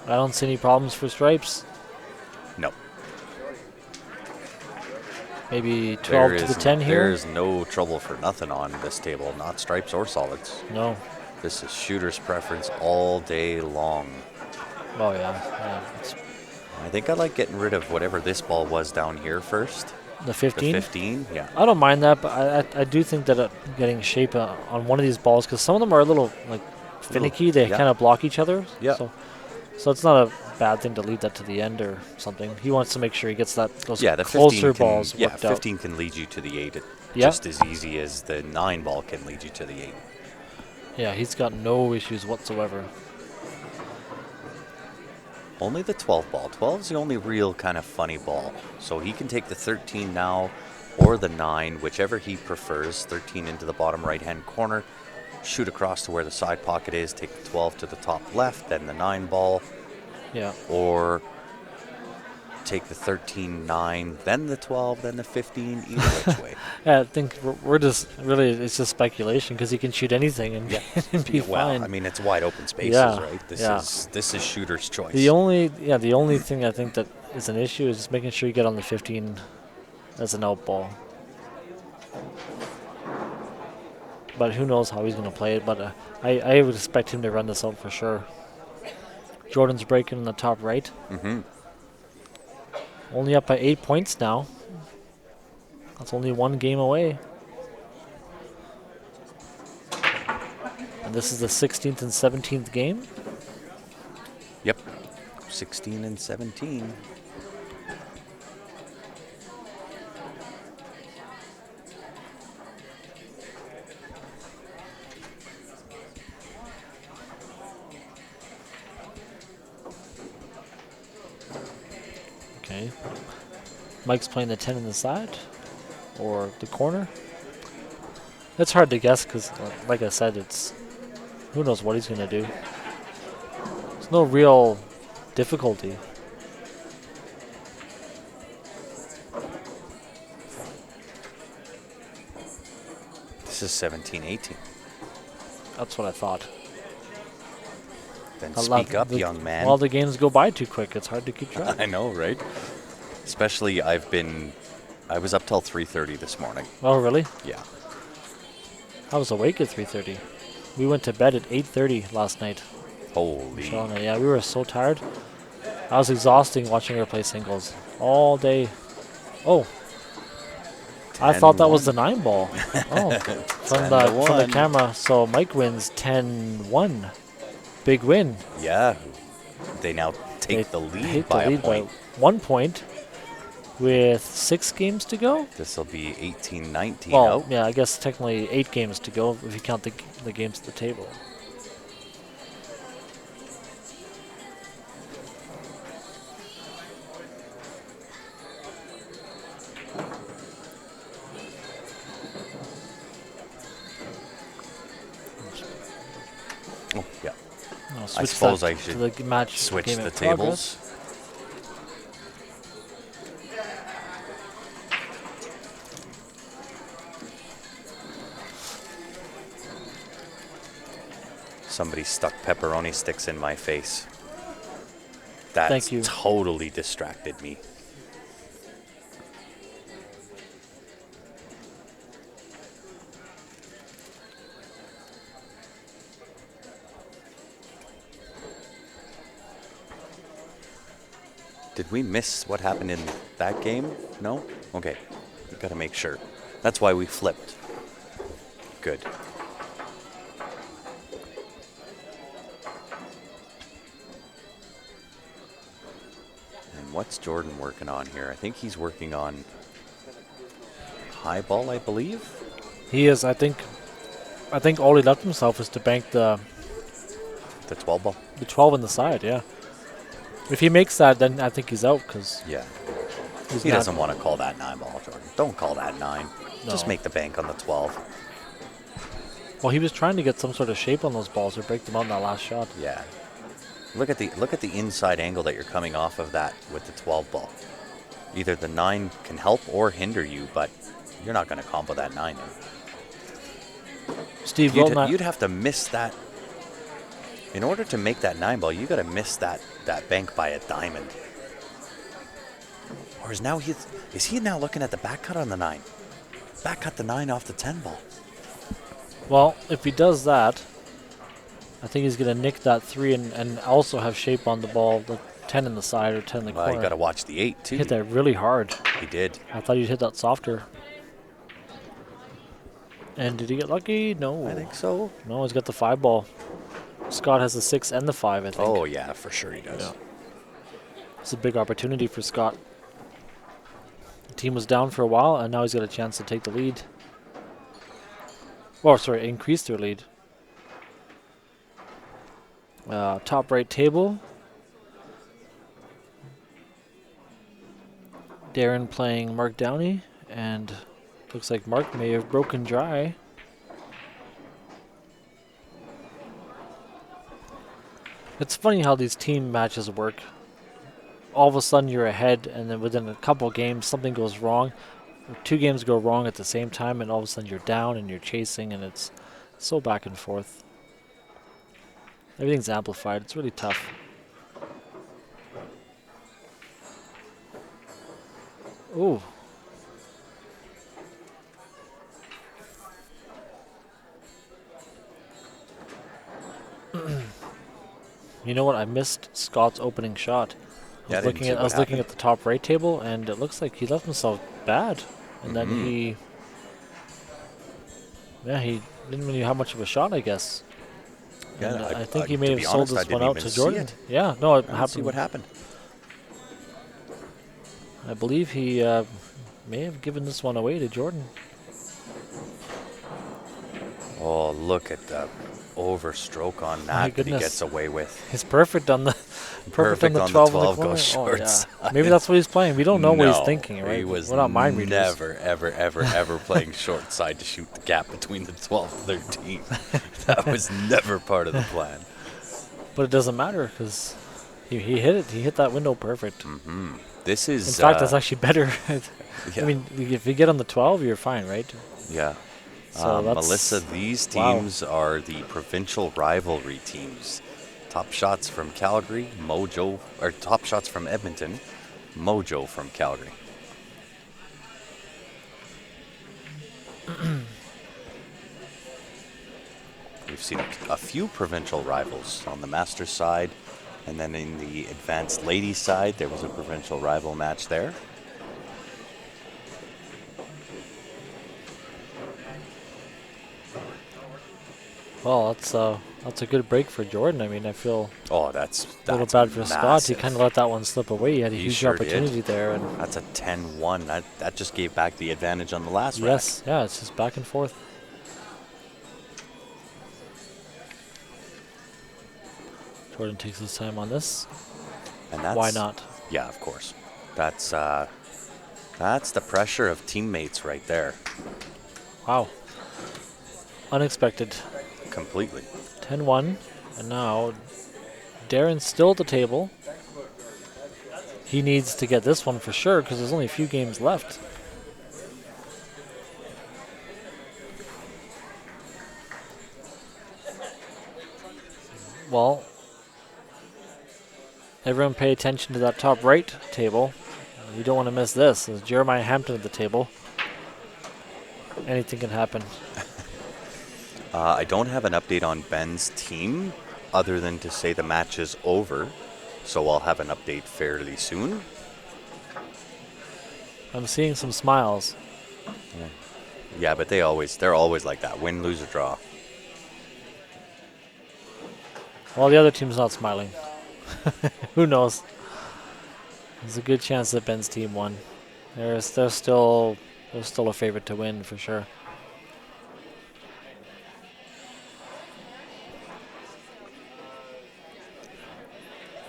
I don't see any problems for stripes. No. Maybe 12 to the 10 here. There's no trouble for nothing on this table, not stripes or solids. No. This is shooter's preference all day long. Oh, yeah. It's I think I like getting rid of whatever this ball was down here first. the 15. The 15, yeah. I don't mind that, but I do think that getting shape on one of these balls, because some of them are a little like finicky. They yeah. kind of block each other. Yeah. So it's not a bad thing to leave that to the end or something. He wants to make sure he gets those Yeah, the closer 15 can, balls yeah, worked out. 15 can lead you to the 8 Yeah. just as easy as the 9 ball can lead you to the 8. Yeah, he's got no issues whatsoever. Only the 12 ball. 12 is the only real kind of funny ball. So he can take the 13 now or the 9, whichever he prefers. 13 into the bottom right-hand corner. Shoot across to where the side pocket is. Take the 12 to the top left, then the 9 ball. Yeah. Or take the 13, 9, then the 12, then the 15, either which way. Yeah, I think we're just really, it's just speculation because he can shoot anything and, and be Well, fine. I mean, it's wide open spaces, Yeah, right? yeah. This is shooter's choice. The only thing I think that is an issue is just making sure you get on the 15 as an out ball. But who knows how he's going to play it, but I would expect him to run this out for sure. Jordan's breaking in the top right. Mm-hmm. Only up by 8 points now. That's only one game away. And this is the 16th and 17th game. Yep. 16 and 17. Okay. Mike's playing the 10 in the side or the corner. It's hard to guess because, like I said, it's who knows what he's going to do. There's no real difficulty. This is 17, 18. That's what I thought. Then A lot- speak up, the- young man. Well, the games go by too quick. It's hard to keep track. I know, right? Especially I was up till 3:30 this morning. Oh, really? Yeah. I was awake at 3:30. We went to bed at 8:30 last night. Holy. Michelle and I, yeah, we were so tired. I was exhausting watching her play singles all day. Oh, I thought that was the 9 ball. Oh, from the 10-1. camera. So Mike wins 10-1. Big win. Yeah. They now take They the lead take by the lead a point. by 1 point with 6 games to go. This will be 18, 19. Well, out. yeah, I guess technically 8 games to go if you count the games at the table. Oh, yeah. I'll I switch suppose that I to should the match switch game the in progress. tables. Somebody stuck pepperoni sticks in my face. That's Thank you. totally distracted me. Did we miss what happened in that game? No? Okay. We gotta make sure. That's why we flipped. Good. And what's Jordan working on here? I think he's working on high ball, I believe. He is, I think all he left himself is to bank the 12 ball. 12 on the side, yeah. If he makes that, then I think he's out because Yeah. he's He not. doesn't want to call that 9 ball, Jordan. Don't call that 9. Just No. make the bank on the 12. Well, he was trying to get some sort of shape on those balls or break them out in that last shot. Yeah. Look at the inside angle that you're coming off of that with the 12 ball. Either the 9 can help or hinder you, but you're not going to combo that 9 in. Steve You'd, Wilton, you'd have to miss that. In order to make that 9 ball, you got to miss that bank by a diamond. Or is he now looking at the back cut on the 9? Back cut the 9 off the 10 ball. well, if he does that, I think he's going to nick that 3 and also have shape on the ball, the 10 in the side or 10 in the Well, corner. you got to watch the 8 too. Hit that really hard. He did. I thought he'd hit that softer. And did he get lucky? No. I think so. No, he's got the 5 ball. Scott has the 6 and the 5, I think. Oh yeah, for sure he does. Yeah. It's a big opportunity for Scott. The team was down for a while, and now he's got a chance to take the lead. Oh, sorry, increase their lead. Top right table. Darren playing Mark Downey, and looks like Mark may have broken dry. It's funny how these team matches work. All of a sudden you're ahead, and then within a couple games something goes wrong. 2 games go wrong at the same time, and all of a sudden you're down and you're chasing, and it's so back and forth. Everything's amplified. It's really tough. Ooh. You know what? I missed Scott's opening shot. Yeah, I was looking at the top right table, and it looks like he left himself bad. And then he didn't really have much of a shot, I guess. Yeah, And I- I think he to may have be sold honest, I this one didn't out even to see Jordan. it. Yeah, no, it I don't happened. see what happened. I believe he may have given this one away to Jordan. Oh, look at the overstroke on that that he goodness. gets away with. He's perfect on the Perfect on on the the 12 in the 12 corner. goes Oh, short yeah. side. Maybe that's what he's playing. We don't know what he's No, thinking, right? He was We're not mind readers. never, ever, ever, ever playing short side to shoot the gap between the 12 and 13. That was never part of the plan. But it doesn't matter because he hit it. He hit that window perfect. This is. In fact, that's actually better. yeah. I mean, if you get on the 12, you're fine, right? Yeah. So that's Melissa, these wow. teams are the provincial rivalry teams. Top shots from Calgary, Mojo, or top shots from Edmonton, Mojo from Calgary. We've seen a few provincial rivals on the Masters side, and then in the advanced ladies side, there was a provincial rival match there. Well, that's a good break for Jordan. I mean, I feel Oh, that's a little bad for Scott. He massive. kind of let that one slip away. He had a He huge sure did. opportunity there, and That's a 10-1. That just gave back the advantage on the last rack. yes, yeah, it's just back and forth. Jordan takes his time on this. And that's, Why not? Yeah, of course. That's the pressure of teammates right there, Wow. Unexpected. completely. 10-1, and now Darren's still at the table. He needs to get this one for sure because there's only a few games left. Well, everyone pay attention to that top right table. You don't want to miss this. There's Jeremiah Hampton at the table. Anything can happen. I don't have an update on Ben's team other than to say the match is over, so I'll have an update fairly soon. I'm seeing some smiles. Yeah, but they're always like that. Win, lose, or draw. Well, the other team's not smiling. Who knows? There's a good chance that Ben's team won. They're still a favorite to win for sure.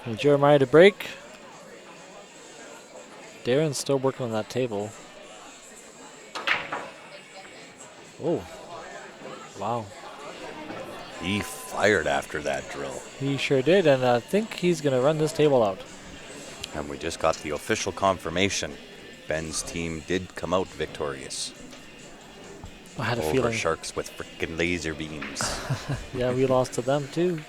And Jeremiah to break. Darren's still working on that table. Oh. Wow. He fired after that drill. He sure did, and I think he's going to run this table out. And we just got the official confirmation. Ben's team did come out victorious I had a over feeling. Sharks with frickin' laser beams. Yeah, we lost to them too.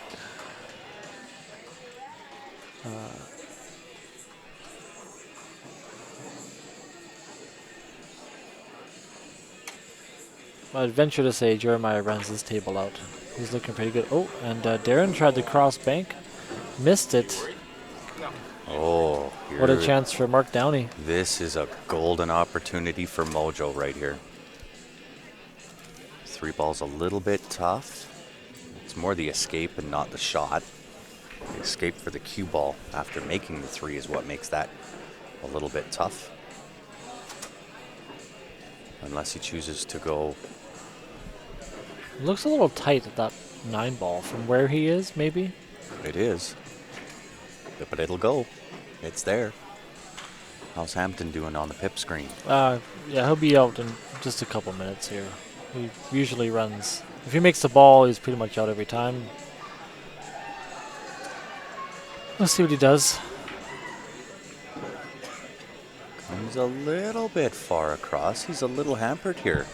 I'd venture to say Jeremiah runs this table out. He's looking pretty good. Oh, and Darren tried to cross bank. Missed it. Oh, What a here- chance for Mark Downey. This is a golden opportunity for Mojo right here. 3 ball's a little bit tough. It's more the escape and not the shot. The escape for the cue ball after making the 3 is what makes that a little bit tough. Unless he chooses to go. It looks a little tight at that 9 ball from where he is, maybe. It is. But it'll go. It's there. How's Hampton doing on the pip screen? Yeah, he'll be out in just a couple minutes here. He usually runs. If he makes the ball, he's pretty much out every time. Let's see what he does. Comes a little bit far across. He's a little hampered here.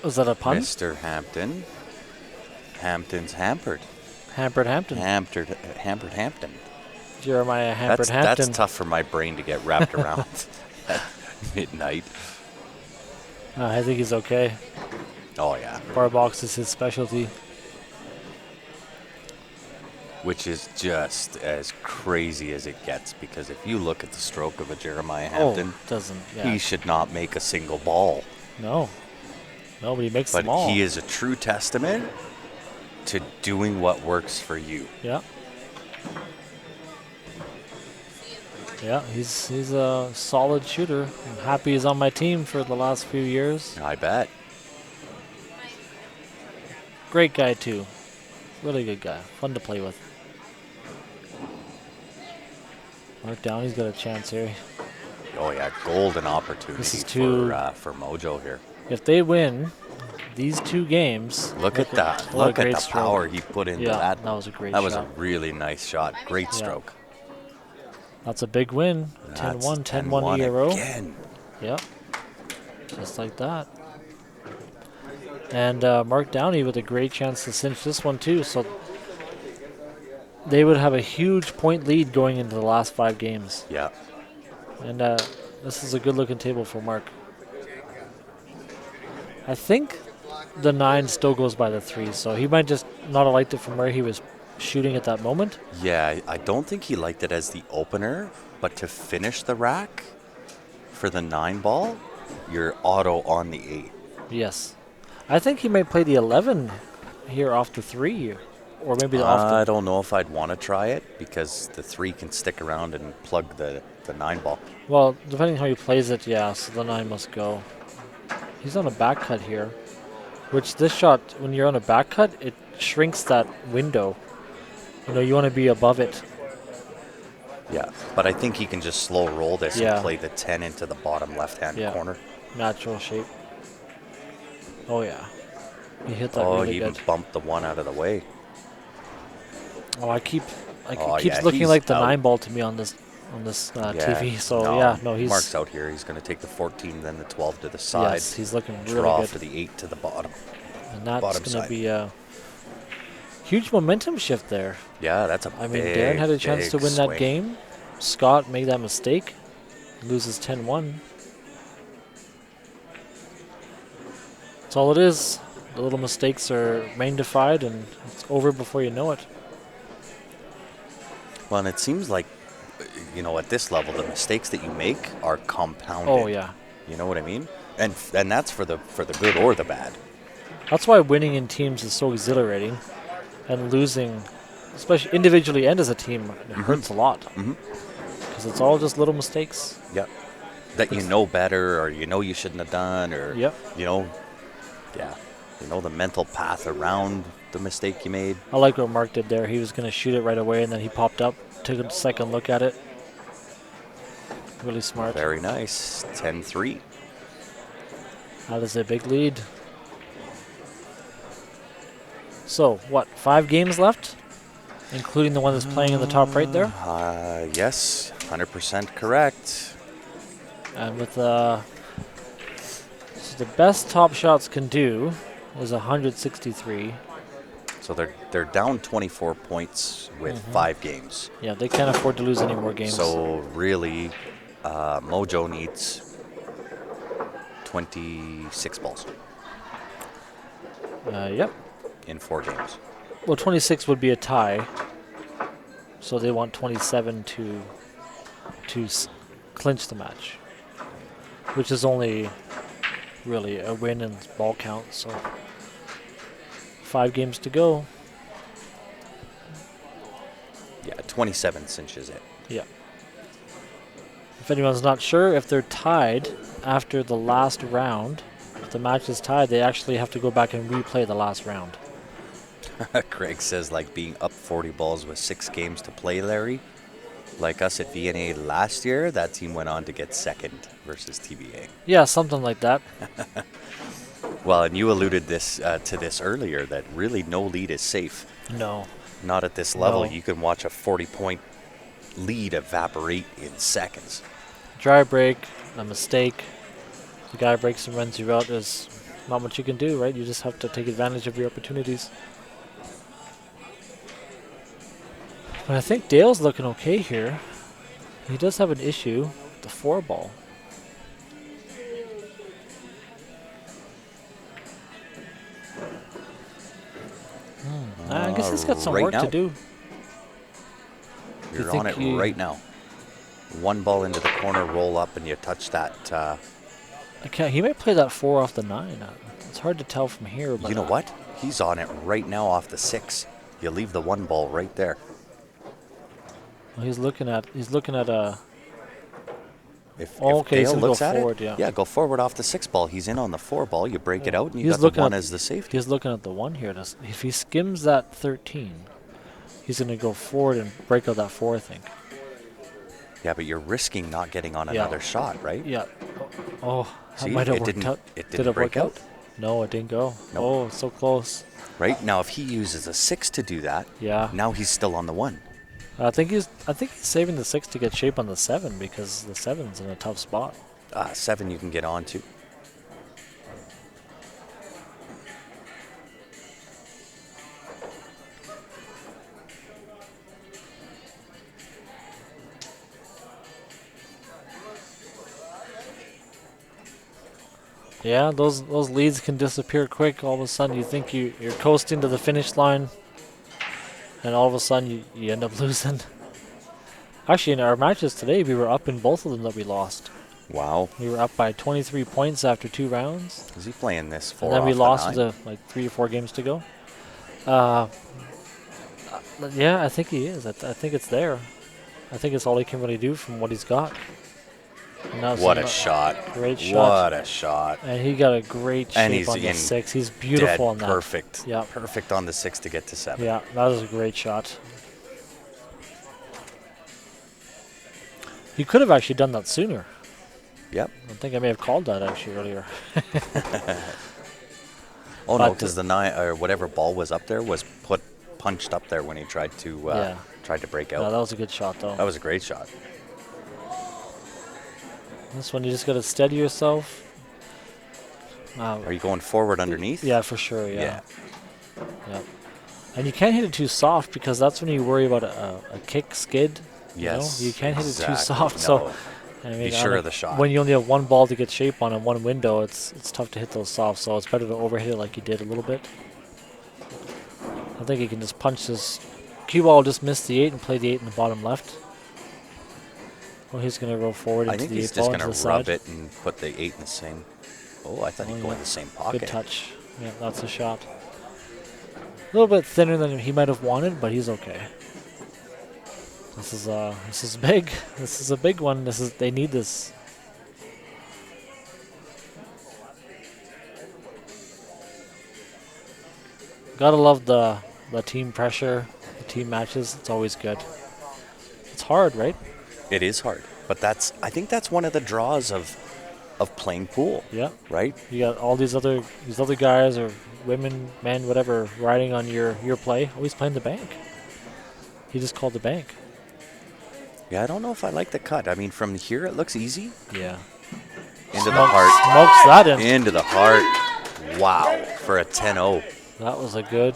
Was that a pun? Mr. Hampton. Hampton's hampered. Hampered Hampton. Hampered Hampton. Jeremiah Hampered That's Hampton. tough for my brain to get wrapped around at midnight. I think he's okay. Oh, yeah. Bar box is his specialty. Which is just as crazy as it gets, because if you look at the stroke of a Jeremiah Oh, Hampton, doesn't. Yeah. he should not make a single ball. No. Nobody makes But them all. he is a true testament to doing what works for you. Yeah. Yeah, he's a solid shooter. I'm happy he's on my team for the last few years. I bet. Great guy too. Really good guy. Fun to play with. Mark Downey's got a chance here. Oh, yeah. Golden opportunity This is too- for Mojo here. If they win these 2 games, Look at that. what a Look at great the stroke. power he put into Yeah, that. that was a great That was a shot. really nice shot. Great Yeah. stroke. That's a big win. That's 10-1, 10-1 10-1 a row. again. Yep. Just like that. And Mark Downey with a great chance to cinch this one too. So they would have a huge point lead going into the last 5 games. Yeah. And this is a good looking table for Mark. I think the 9 still goes by the 3, so he might just not have liked it from where he was shooting at that moment. Yeah, I don't think he liked it as the opener, but to finish the rack for the 9 ball, you're auto on the 8. Yes. I think he might play the 11 here off the 3, or maybe off I the... don't know if I'd want to try it, because the 3 can stick around and plug the 9 ball. Well, depending how he plays it, yeah, so the 9 must go. He's on a back cut here, which this shot, when you're on a back cut, it shrinks that window. You know, you want to be above it. Yeah, but I think he can just slow roll this Yeah. and play the 10 into the bottom left-hand Yeah. corner. Natural shape. Oh, yeah. He hit that Oh, really he even good. bumped the 1 out of the way. Oh, it keeps yeah, looking he's like the out. 9 ball to me on this TV. So yeah, no, he's Mark's out here. He's going to take the 14, then the 12 to the side. yes, he's looking really draw good, for the 8 to the bottom. and that's bottom going to side. be a huge momentum shift there. Yeah, that's a I mean, big, Darren had a chance to big win that swing. game. Scott made that mistake, loses 10-1. That's all it is. The little mistakes are magnified, and it's over before you know it. Well, and it seems like, at this level, the mistakes that you make are compounded. Oh yeah, You know what I mean? And that's for the good or the bad. that's why winning in teams is so exhilarating, and losing, especially individually and as a team, it hurts a lot. Because it's all just little mistakes. Yep. That you know better, or you shouldn't have done, or Yep. the mental path around the mistake you made. I like what Mark did there. He was going to shoot it right away, and then he popped up, took a second look at it. Really smart. Very nice. 10-3. That is a big lead. So, what, 5 games left? Including the one that's playing in the top right there? Yes, 100% correct. And with so the best Top Shots can do is 163. So they're down 24 points with 5 games. Yeah, they can't afford to lose any more games. So really, Mojo needs 26 balls Yep. in 4 games. Well, 26 would be a tie. So they want 27 to clinch the match, which is only really a win in ball count. So 5 games to go. Yeah, 27 cinches it. Yeah. If anyone's not sure, if they're tied after the last round, if the match is tied, they actually have to go back and replay the last round. Craig says, like being up 40 balls with 6 games to play, Larry. Like us at VNA last year, that team went on to get second versus TBA. Yeah, something like that. Well, and you alluded to this earlier, that really no lead is safe. No. Not at this level. No. You can watch a 40-point lead evaporate in seconds. Dry break, a mistake. The guy breaks and runs you out. There's not much you can do, right? You just have to take advantage of your opportunities. But I think Dale's looking okay here. He does have an issue with the 4-ball. I guess he's got some right work now. to do. You're think on it he- right now. 1 ball into the corner, roll up, and you touch that. He might play that 4 off the 9. It's hard to tell from here. But You know what? He's on it right now off the 6. You leave the 1 ball right there. Well, he's looking at a. If Okay, Dale so go looks at forward, it, yeah. go forward off the 6 ball. He's in on the 4 ball. You break it out, and you He's got the looking 1 at- as the safety. He's looking at the 1 here. If he skims that 13, he's going to go forward and break out that 4, I think. Yeah, but you're risking not getting on Yeah. another shot, right? Yeah. Oh, that See, might have it worked didn't- out. it Did didn't it break work out. No, it didn't go. Nope. Oh, so close. Right now, if he uses a 6 to do that, Yeah. now he's still on the 1. I think he's saving the 6 to get shape on the 7 because the 7's in a tough spot. 7 you can get on to. Yeah, those leads can disappear quick. All of a sudden, you think you're coasting to the finish line, and all of a sudden you end up losing. Actually, in our matches today, we were up in both of them that we lost. Wow. We were up by 23 points after 2 rounds, Is he playing this 4 and then we off lost the 9? with like 3 or 4 games to go. Yeah, I think he is. I think it's there. I think it's all he can really do from what he's got. And now What a some- shot. Great shot. What a shot. And he got a great And shape he's on the in 6. He's beautiful Dead on that. perfect. Yeah. Perfect on the 6 to get to 7. Yeah, that was a great shot. He could have actually done that sooner. Yep. I think I may have called that actually earlier. Oh, no, But- because the 9 or whatever ball was up there was punched up there when he tried to break No, out. that was a good shot though. That was a great shot. This one you just got to steady yourself. Are you going forward underneath? Yeah, for sure. Yeah. Yeah. And you can't hit it too soft because that's when you worry about a kick skid. Yes. You can't hit it too exactly. soft. No. So I mean, Be sure of the shot. When you only have 1 ball to get shape on and 1 window, it's tough to hit those soft. So it's better to overhit it like you did a little bit. I think he can just punch this. Cue ball just miss the 8 and play the 8 in the bottom left. Well, he's going to roll forward I into think the 8 he's ball just into going the to rub side. it and put the 8 in the same. Oh, I thought he'd go yeah. in the same pocket. Good touch. Yeah, that's a shot. A little bit thinner than he might have wanted, but he's okay. This is big. This is a big one. They need this. Gotta love the team pressure, the team matches. It's always good. It's hard, right? It is hard, but I think that's one of the draws of playing pool, Yeah. right? You got all these other guys are women, men, whatever, riding on your play. Oh, he's playing the bank. He just called the bank. Yeah, I don't know if I like the cut. I mean, from here it looks easy. Yeah. Into the heart. Smokes that in. Into the heart. Wow, for a 10-0. That was a good.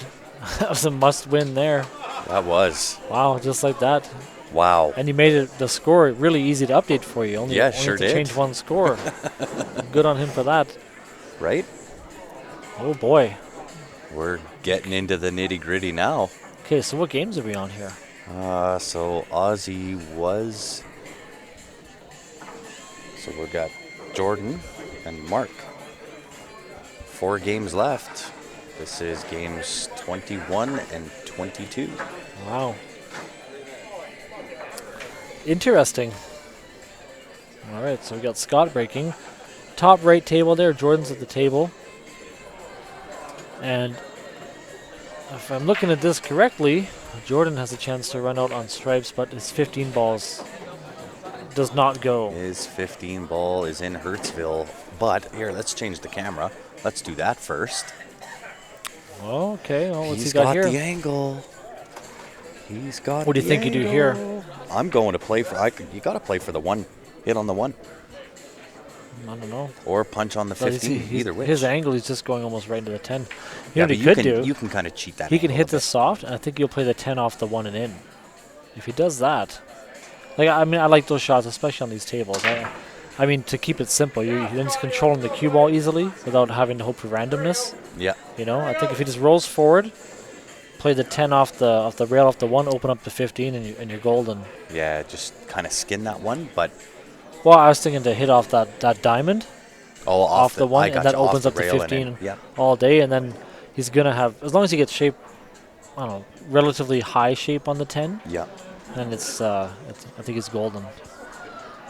That was a must-win there. That was. Wow, just like that. Wow. And you made it the score really easy to update for you. Only, Yeah, only sure have to did. change one score. Good on him for that. Right? Oh boy. We're getting into the nitty-gritty now. Okay, so what games are we on here? So Aussie was. So we got Jordan and Mark. 4 games left. This is games 21 and 22. Wow. Interesting. All right, so we got Scott breaking. Top right table there. Jordan's at the table. And if I'm looking at this correctly, Jordan has a chance to run out on stripes, but his 15 balls does not go. His 15 ball is in Hertzville. But here, let's change the camera. Let's do that first. Okay, well, what's he He's got got here? the angle. He's got. What do you the think you do here? angle. I'm going to play for. You got to play for the 1. Hit on the 1 I don't know. or punch on the But 15. Either way. his angle, he's just going almost right into the 10. You Yeah, know what but he could do? You can kind of cheat that. He can angle hit a this bit. soft, and I think you'll play the 10 off the 1 and in. If he does that, like I mean, I like those shots, especially on these tables. I mean, to keep it simple, you're just controlling the cue ball easily without having to hope for randomness. Yeah. You know, I think if he just rolls forward, play the 10 off the rail off the 1, open up the 15, and you're golden. Yeah, just kind of skin that one, but Well, I was thinking to hit off that diamond off the 1, I and got that you, off opens the up the rail and 15 in. Yeah. all day, and then he's gonna have, as long as he gets shape, I don't know, relatively high shape on the 10. Yeah. And I think it's golden.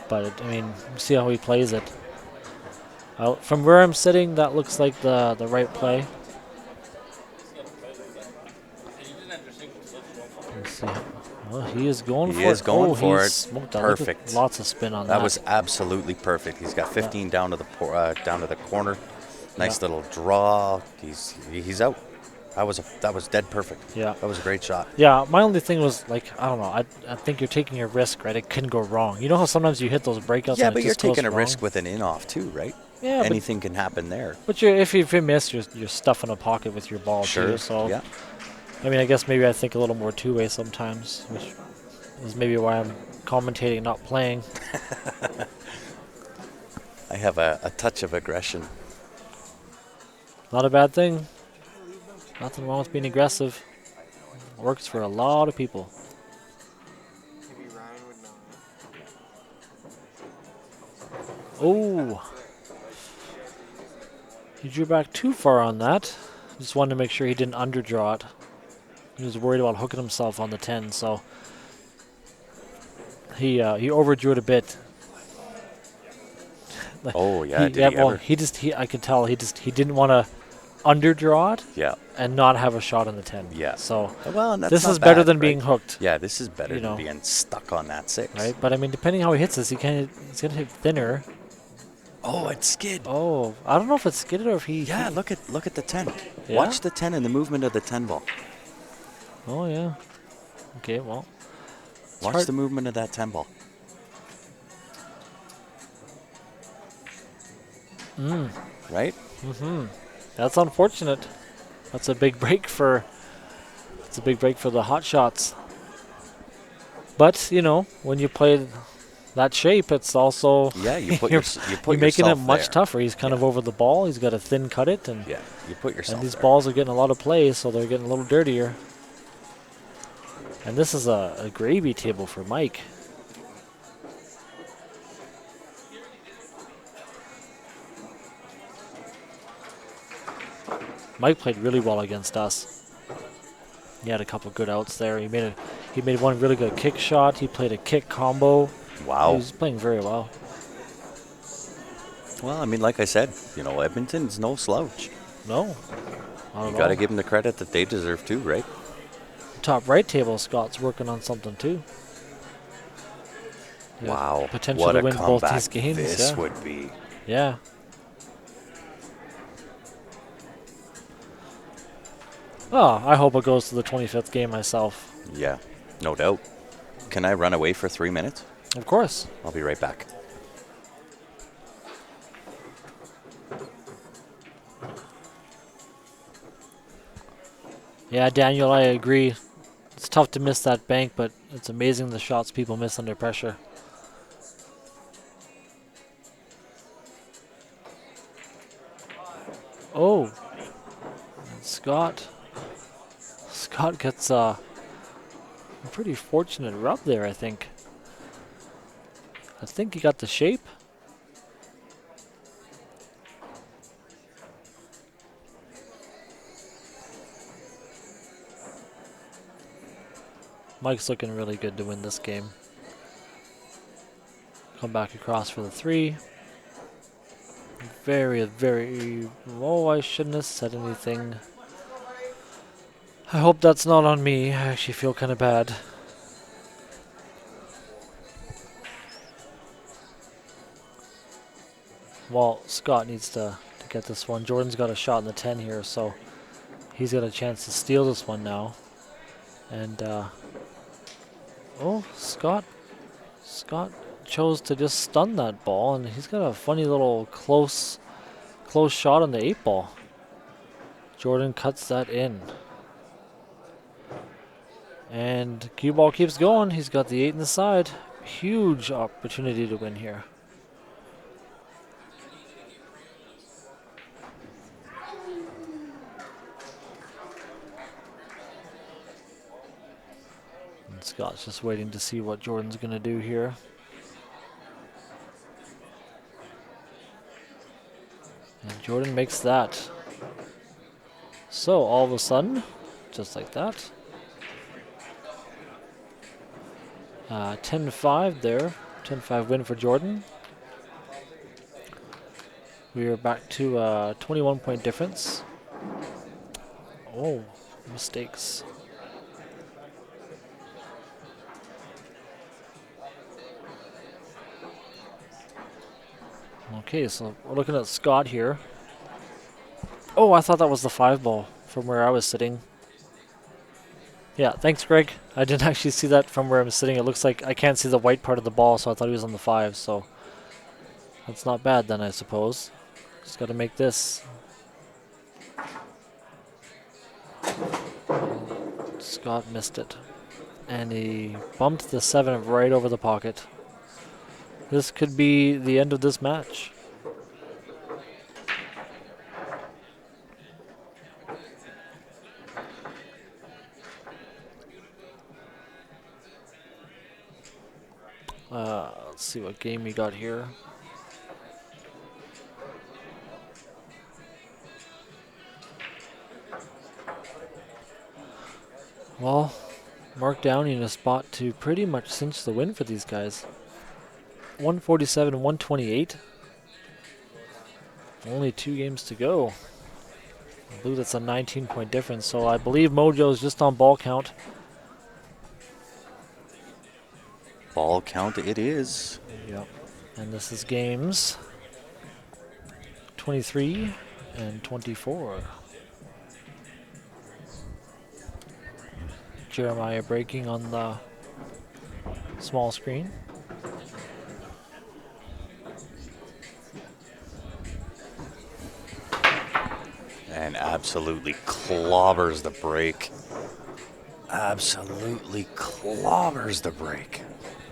But I mean, see how he plays it. From where I'm sitting, that looks like the right play. Let's see. Well, he is going He for it. is going for he's it. smoked that. Look at Perfect. Lots of spin on that. That was absolutely perfect. He's got 15 down to the corner. Nice Yeah. little draw. He's out. That was dead perfect. Yeah. That was a great shot. Yeah, my only thing was, like, I don't know. I think you're taking a risk, right? It can go wrong. You know how sometimes you hit those breakouts Yeah, and but it you're just goes taking a wrong? risk with an in off too, right? Yeah, Anything can happen there. but if you miss, you're stuffing a pocket with your ball Sure. too. So Yeah. I mean, I guess maybe I think a little more two-way sometimes, which is maybe why I'm commentating, not playing. I have a touch of aggression. Not a bad thing. Nothing wrong with being aggressive. Works for a lot of people. Maybe Ryan would know. Oh. He drew back too far on that. Just wanted to make sure he didn't underdraw it. He was worried about hooking himself on the 10, so he overdrew it a bit. Like, Oh yeah. Did he well, ever? I could tell he didn't want to underdraw it Yeah. and not have a shot on the 10. Yeah. So Well, and that's this not is better bad, than right? being hooked, Yeah, this is better You than know. being stuck on that 6. right? But I mean, depending how he hits this, he's gonna hit thinner. Oh, it skid. Oh, I don't know if it's skidded or if he. Yeah, look at the 10. Yeah? Watch the 10 and the movement of the 10 ball. Oh yeah. Okay, well. it's Watch hard- the movement of that 10 ball. Right? That's unfortunate. That's a big break for. It's a big break for the hot shots. But you know, when you play that shape, it's also Yeah, you put you're, you put you're making it yourself much there. tougher. He's kind of Yeah. over the ball. He's got a thin cut it, and Yeah, you put yourself and these there. balls are getting a lot of play, so they're getting a little dirtier. And this is a gravy table for Mike. Mike played really well against us. He had a couple good outs there. He made one really good kick shot. He played a kick combo. He Wow. was playing very well. Well, I mean, like I said, you know, Edmonton's no slouch. No. Not You at got to all. give them the credit that they deserve too, right? Top right table, Scott's working on something too. Yeah, Wow. potential what to a win both comeback these games. this Yeah. would be. Yeah. Oh, I hope it goes to the 25th game myself. Yeah, no doubt. Can I run away for 3 minutes? Of course. I'll be right back. Yeah, Daniel, I agree. It's tough to miss that bank, but it's amazing the shots people miss under pressure. Oh, and Scott gets a pretty fortunate rub there, I think. I think he got the shape. Mike's looking really good to win this game. Come back across for the 3. Very, oh, I shouldn't have said anything. I hope that's not on me. I actually feel kind of bad. Well, Scott needs to get this one. Jordan's got a shot in the 10 here, so he's got a chance to steal this one now. And, oh, Scott chose to just stun that ball, and he's got a funny little close shot on the 8 ball. Jordan cuts that in. And cue ball keeps going. He's got the 8 in the side. Huge opportunity to win here. And Scott's just waiting to see what Jordan's going to do here. And Jordan makes that. So all of a sudden, just like that, 10-5 there. 10-5 win for Jordan. We are back to 21-point difference. Oh, mistakes. Okay, so we're looking at Scott here. Oh, I thought that was the 5 ball from where I was sitting. Yeah, thanks, Greg. I didn't actually see that from where I'm sitting. It looks like I can't see the white part of the ball, so I thought he was on the 5, so that's not bad then, I suppose. Just got to make this. Scott missed it. And he bumped the 7 right over the pocket. This could be the end of this match. Let's see what game we got here. Well, Mark Downey in a spot to pretty much cinch the win for these guys. 147-128. Only 2 games to go. I believe that's a 19-point difference, so I believe Mojo's just on ball count. Ball count it is. Yep. And this is games 23 and 24. Jeremiah breaking on the small screen. And absolutely clobbers the break. Absolutely clobbers the break.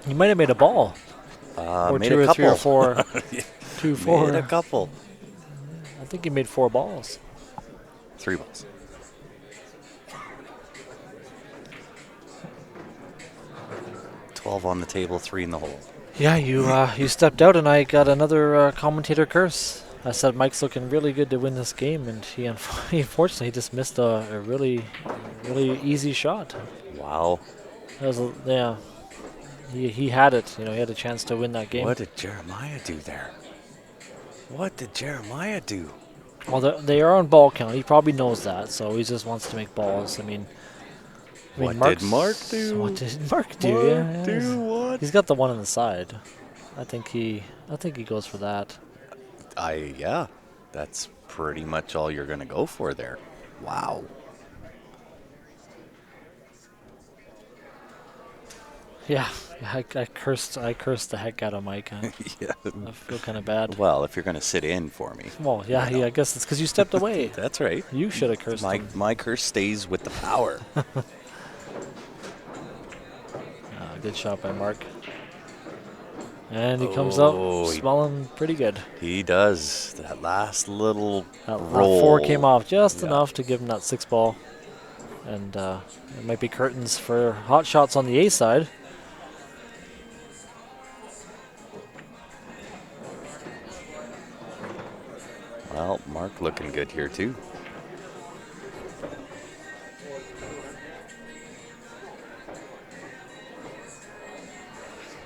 He might have made a ball. Or Made 2 a or couple. 3 or 4. 2, 4. Made a couple. I think he made 4 balls. 3 balls. $12 on the table, 3 in the hole. Yeah, you stepped out and I got another commentator curse. I said Mike's looking really good to win this game, and he unfortunately just missed a really easy shot. Wow. That was yeah. He had it. You know, he had a chance to win that game. What did Jeremiah do there? What did Jeremiah do? Well, they are on ball count. He probably knows that, so he just wants to make balls. I mean, What did Mark's- Mark do? What did Mark do? Mark Yeah, do what? He's got the one on the side. I think he goes for that. Yeah, that's pretty much all you're gonna go for there. Wow. Yeah, I cursed the heck out of Mike. Yeah. I feel kind of bad. Well, if you're going to sit in for me. Well, yeah, I guess it's because you stepped away. That's right. You should have cursed him. My curse stays with the power. Good shot by Mark. And he comes out he- smelling pretty good. He does. That last little That roll. 4 came off just Yeah. enough to give him that 6 ball. And it might be curtains for hot shots on the A side. Well, Mark looking good here, too.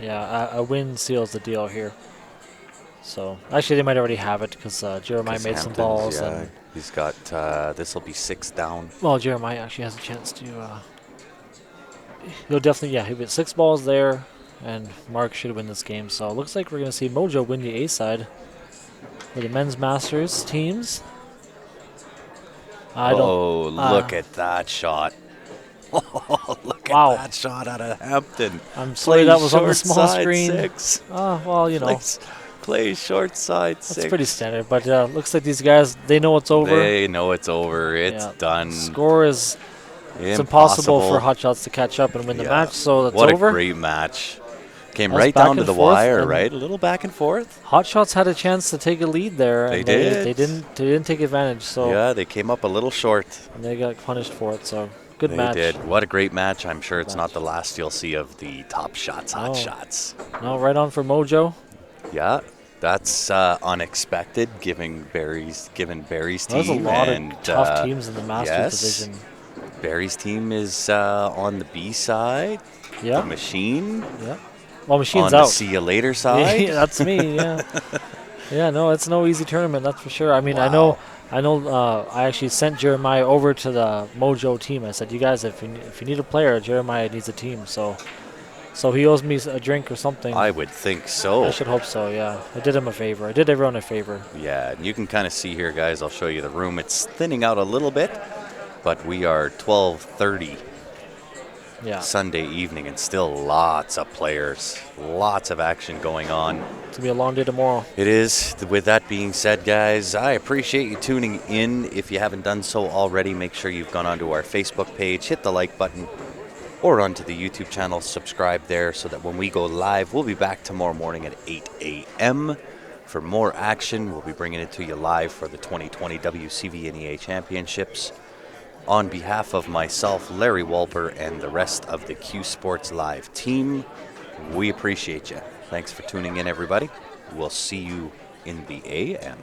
Yeah, a win seals the deal here. So, actually, they might already have it because Jeremiah 'Cause made some Hamptons, balls. Yeah, And, he's got, this will be 6 down. well, Jeremiah actually has a chance to. He'll definitely, he'll get 6 balls there, and Mark should win this game. So, it looks like we're going to see Mojo win the A side for the men's Masters teams. Look at that shot. Oh, look Wow. at that shot out of Hampton. I'm sorry that was on the small Short side screen. 6. Oh, well, you know, Play short side 6. that's pretty standard. But looks like these guys, they know it's over. They know it's over. It's Yeah. done. Score is it's impossible for Hot Shots to catch up and win the Yeah. match, so that's What over. a great match. Came That was right back down to and the forth, wire, and right? A little back and forth. Hot Shots had a chance to take a lead there. They and did. They didn't take advantage, so Yeah, they came up a little short. and they got punished for it. So good They match. did. What a great match. I'm sure it's not Match. the last you'll see of the Top Shots, Hot No. Shots. No, right on for Mojo. Yeah, that's unexpected given Barry's team. There's a lot and, of tough teams in the Masters yes. division. Barry's team is on the B side. Yeah, The Machine yeah. Well, Machine's on the out. See You Later side. Yeah, that's me. Yeah, yeah. No, it's no easy tournament. That's for sure. I mean, Wow. I know. I actually sent Jeremiah over to the Mojo team. I said, "You guys, if you need a player, Jeremiah needs a team." So he owes me a drink or something. I would think so. I should hope so. Yeah, I did him a favor. I did everyone a favor. Yeah, and you can kind of see here, guys. I'll show you the room. It's thinning out a little bit, but we are 12:30 Yeah, Sunday evening, and still lots of players, lots of action going on. it's gonna be a long day tomorrow. It is. With that being said, guys, I appreciate you tuning in. If you haven't done so already, make sure you've gone onto our Facebook page, hit the like button, or onto the YouTube channel, subscribe there so that when we go live, we'll be back tomorrow morning at 8 a.m. for more action. We'll be bringing it to you live for the 2020 WCVNEA Championships. On behalf of myself, Larry Walper, and the rest of the Q Sports Live team, we appreciate you. Thanks for tuning in, everybody. We'll see you in the AM.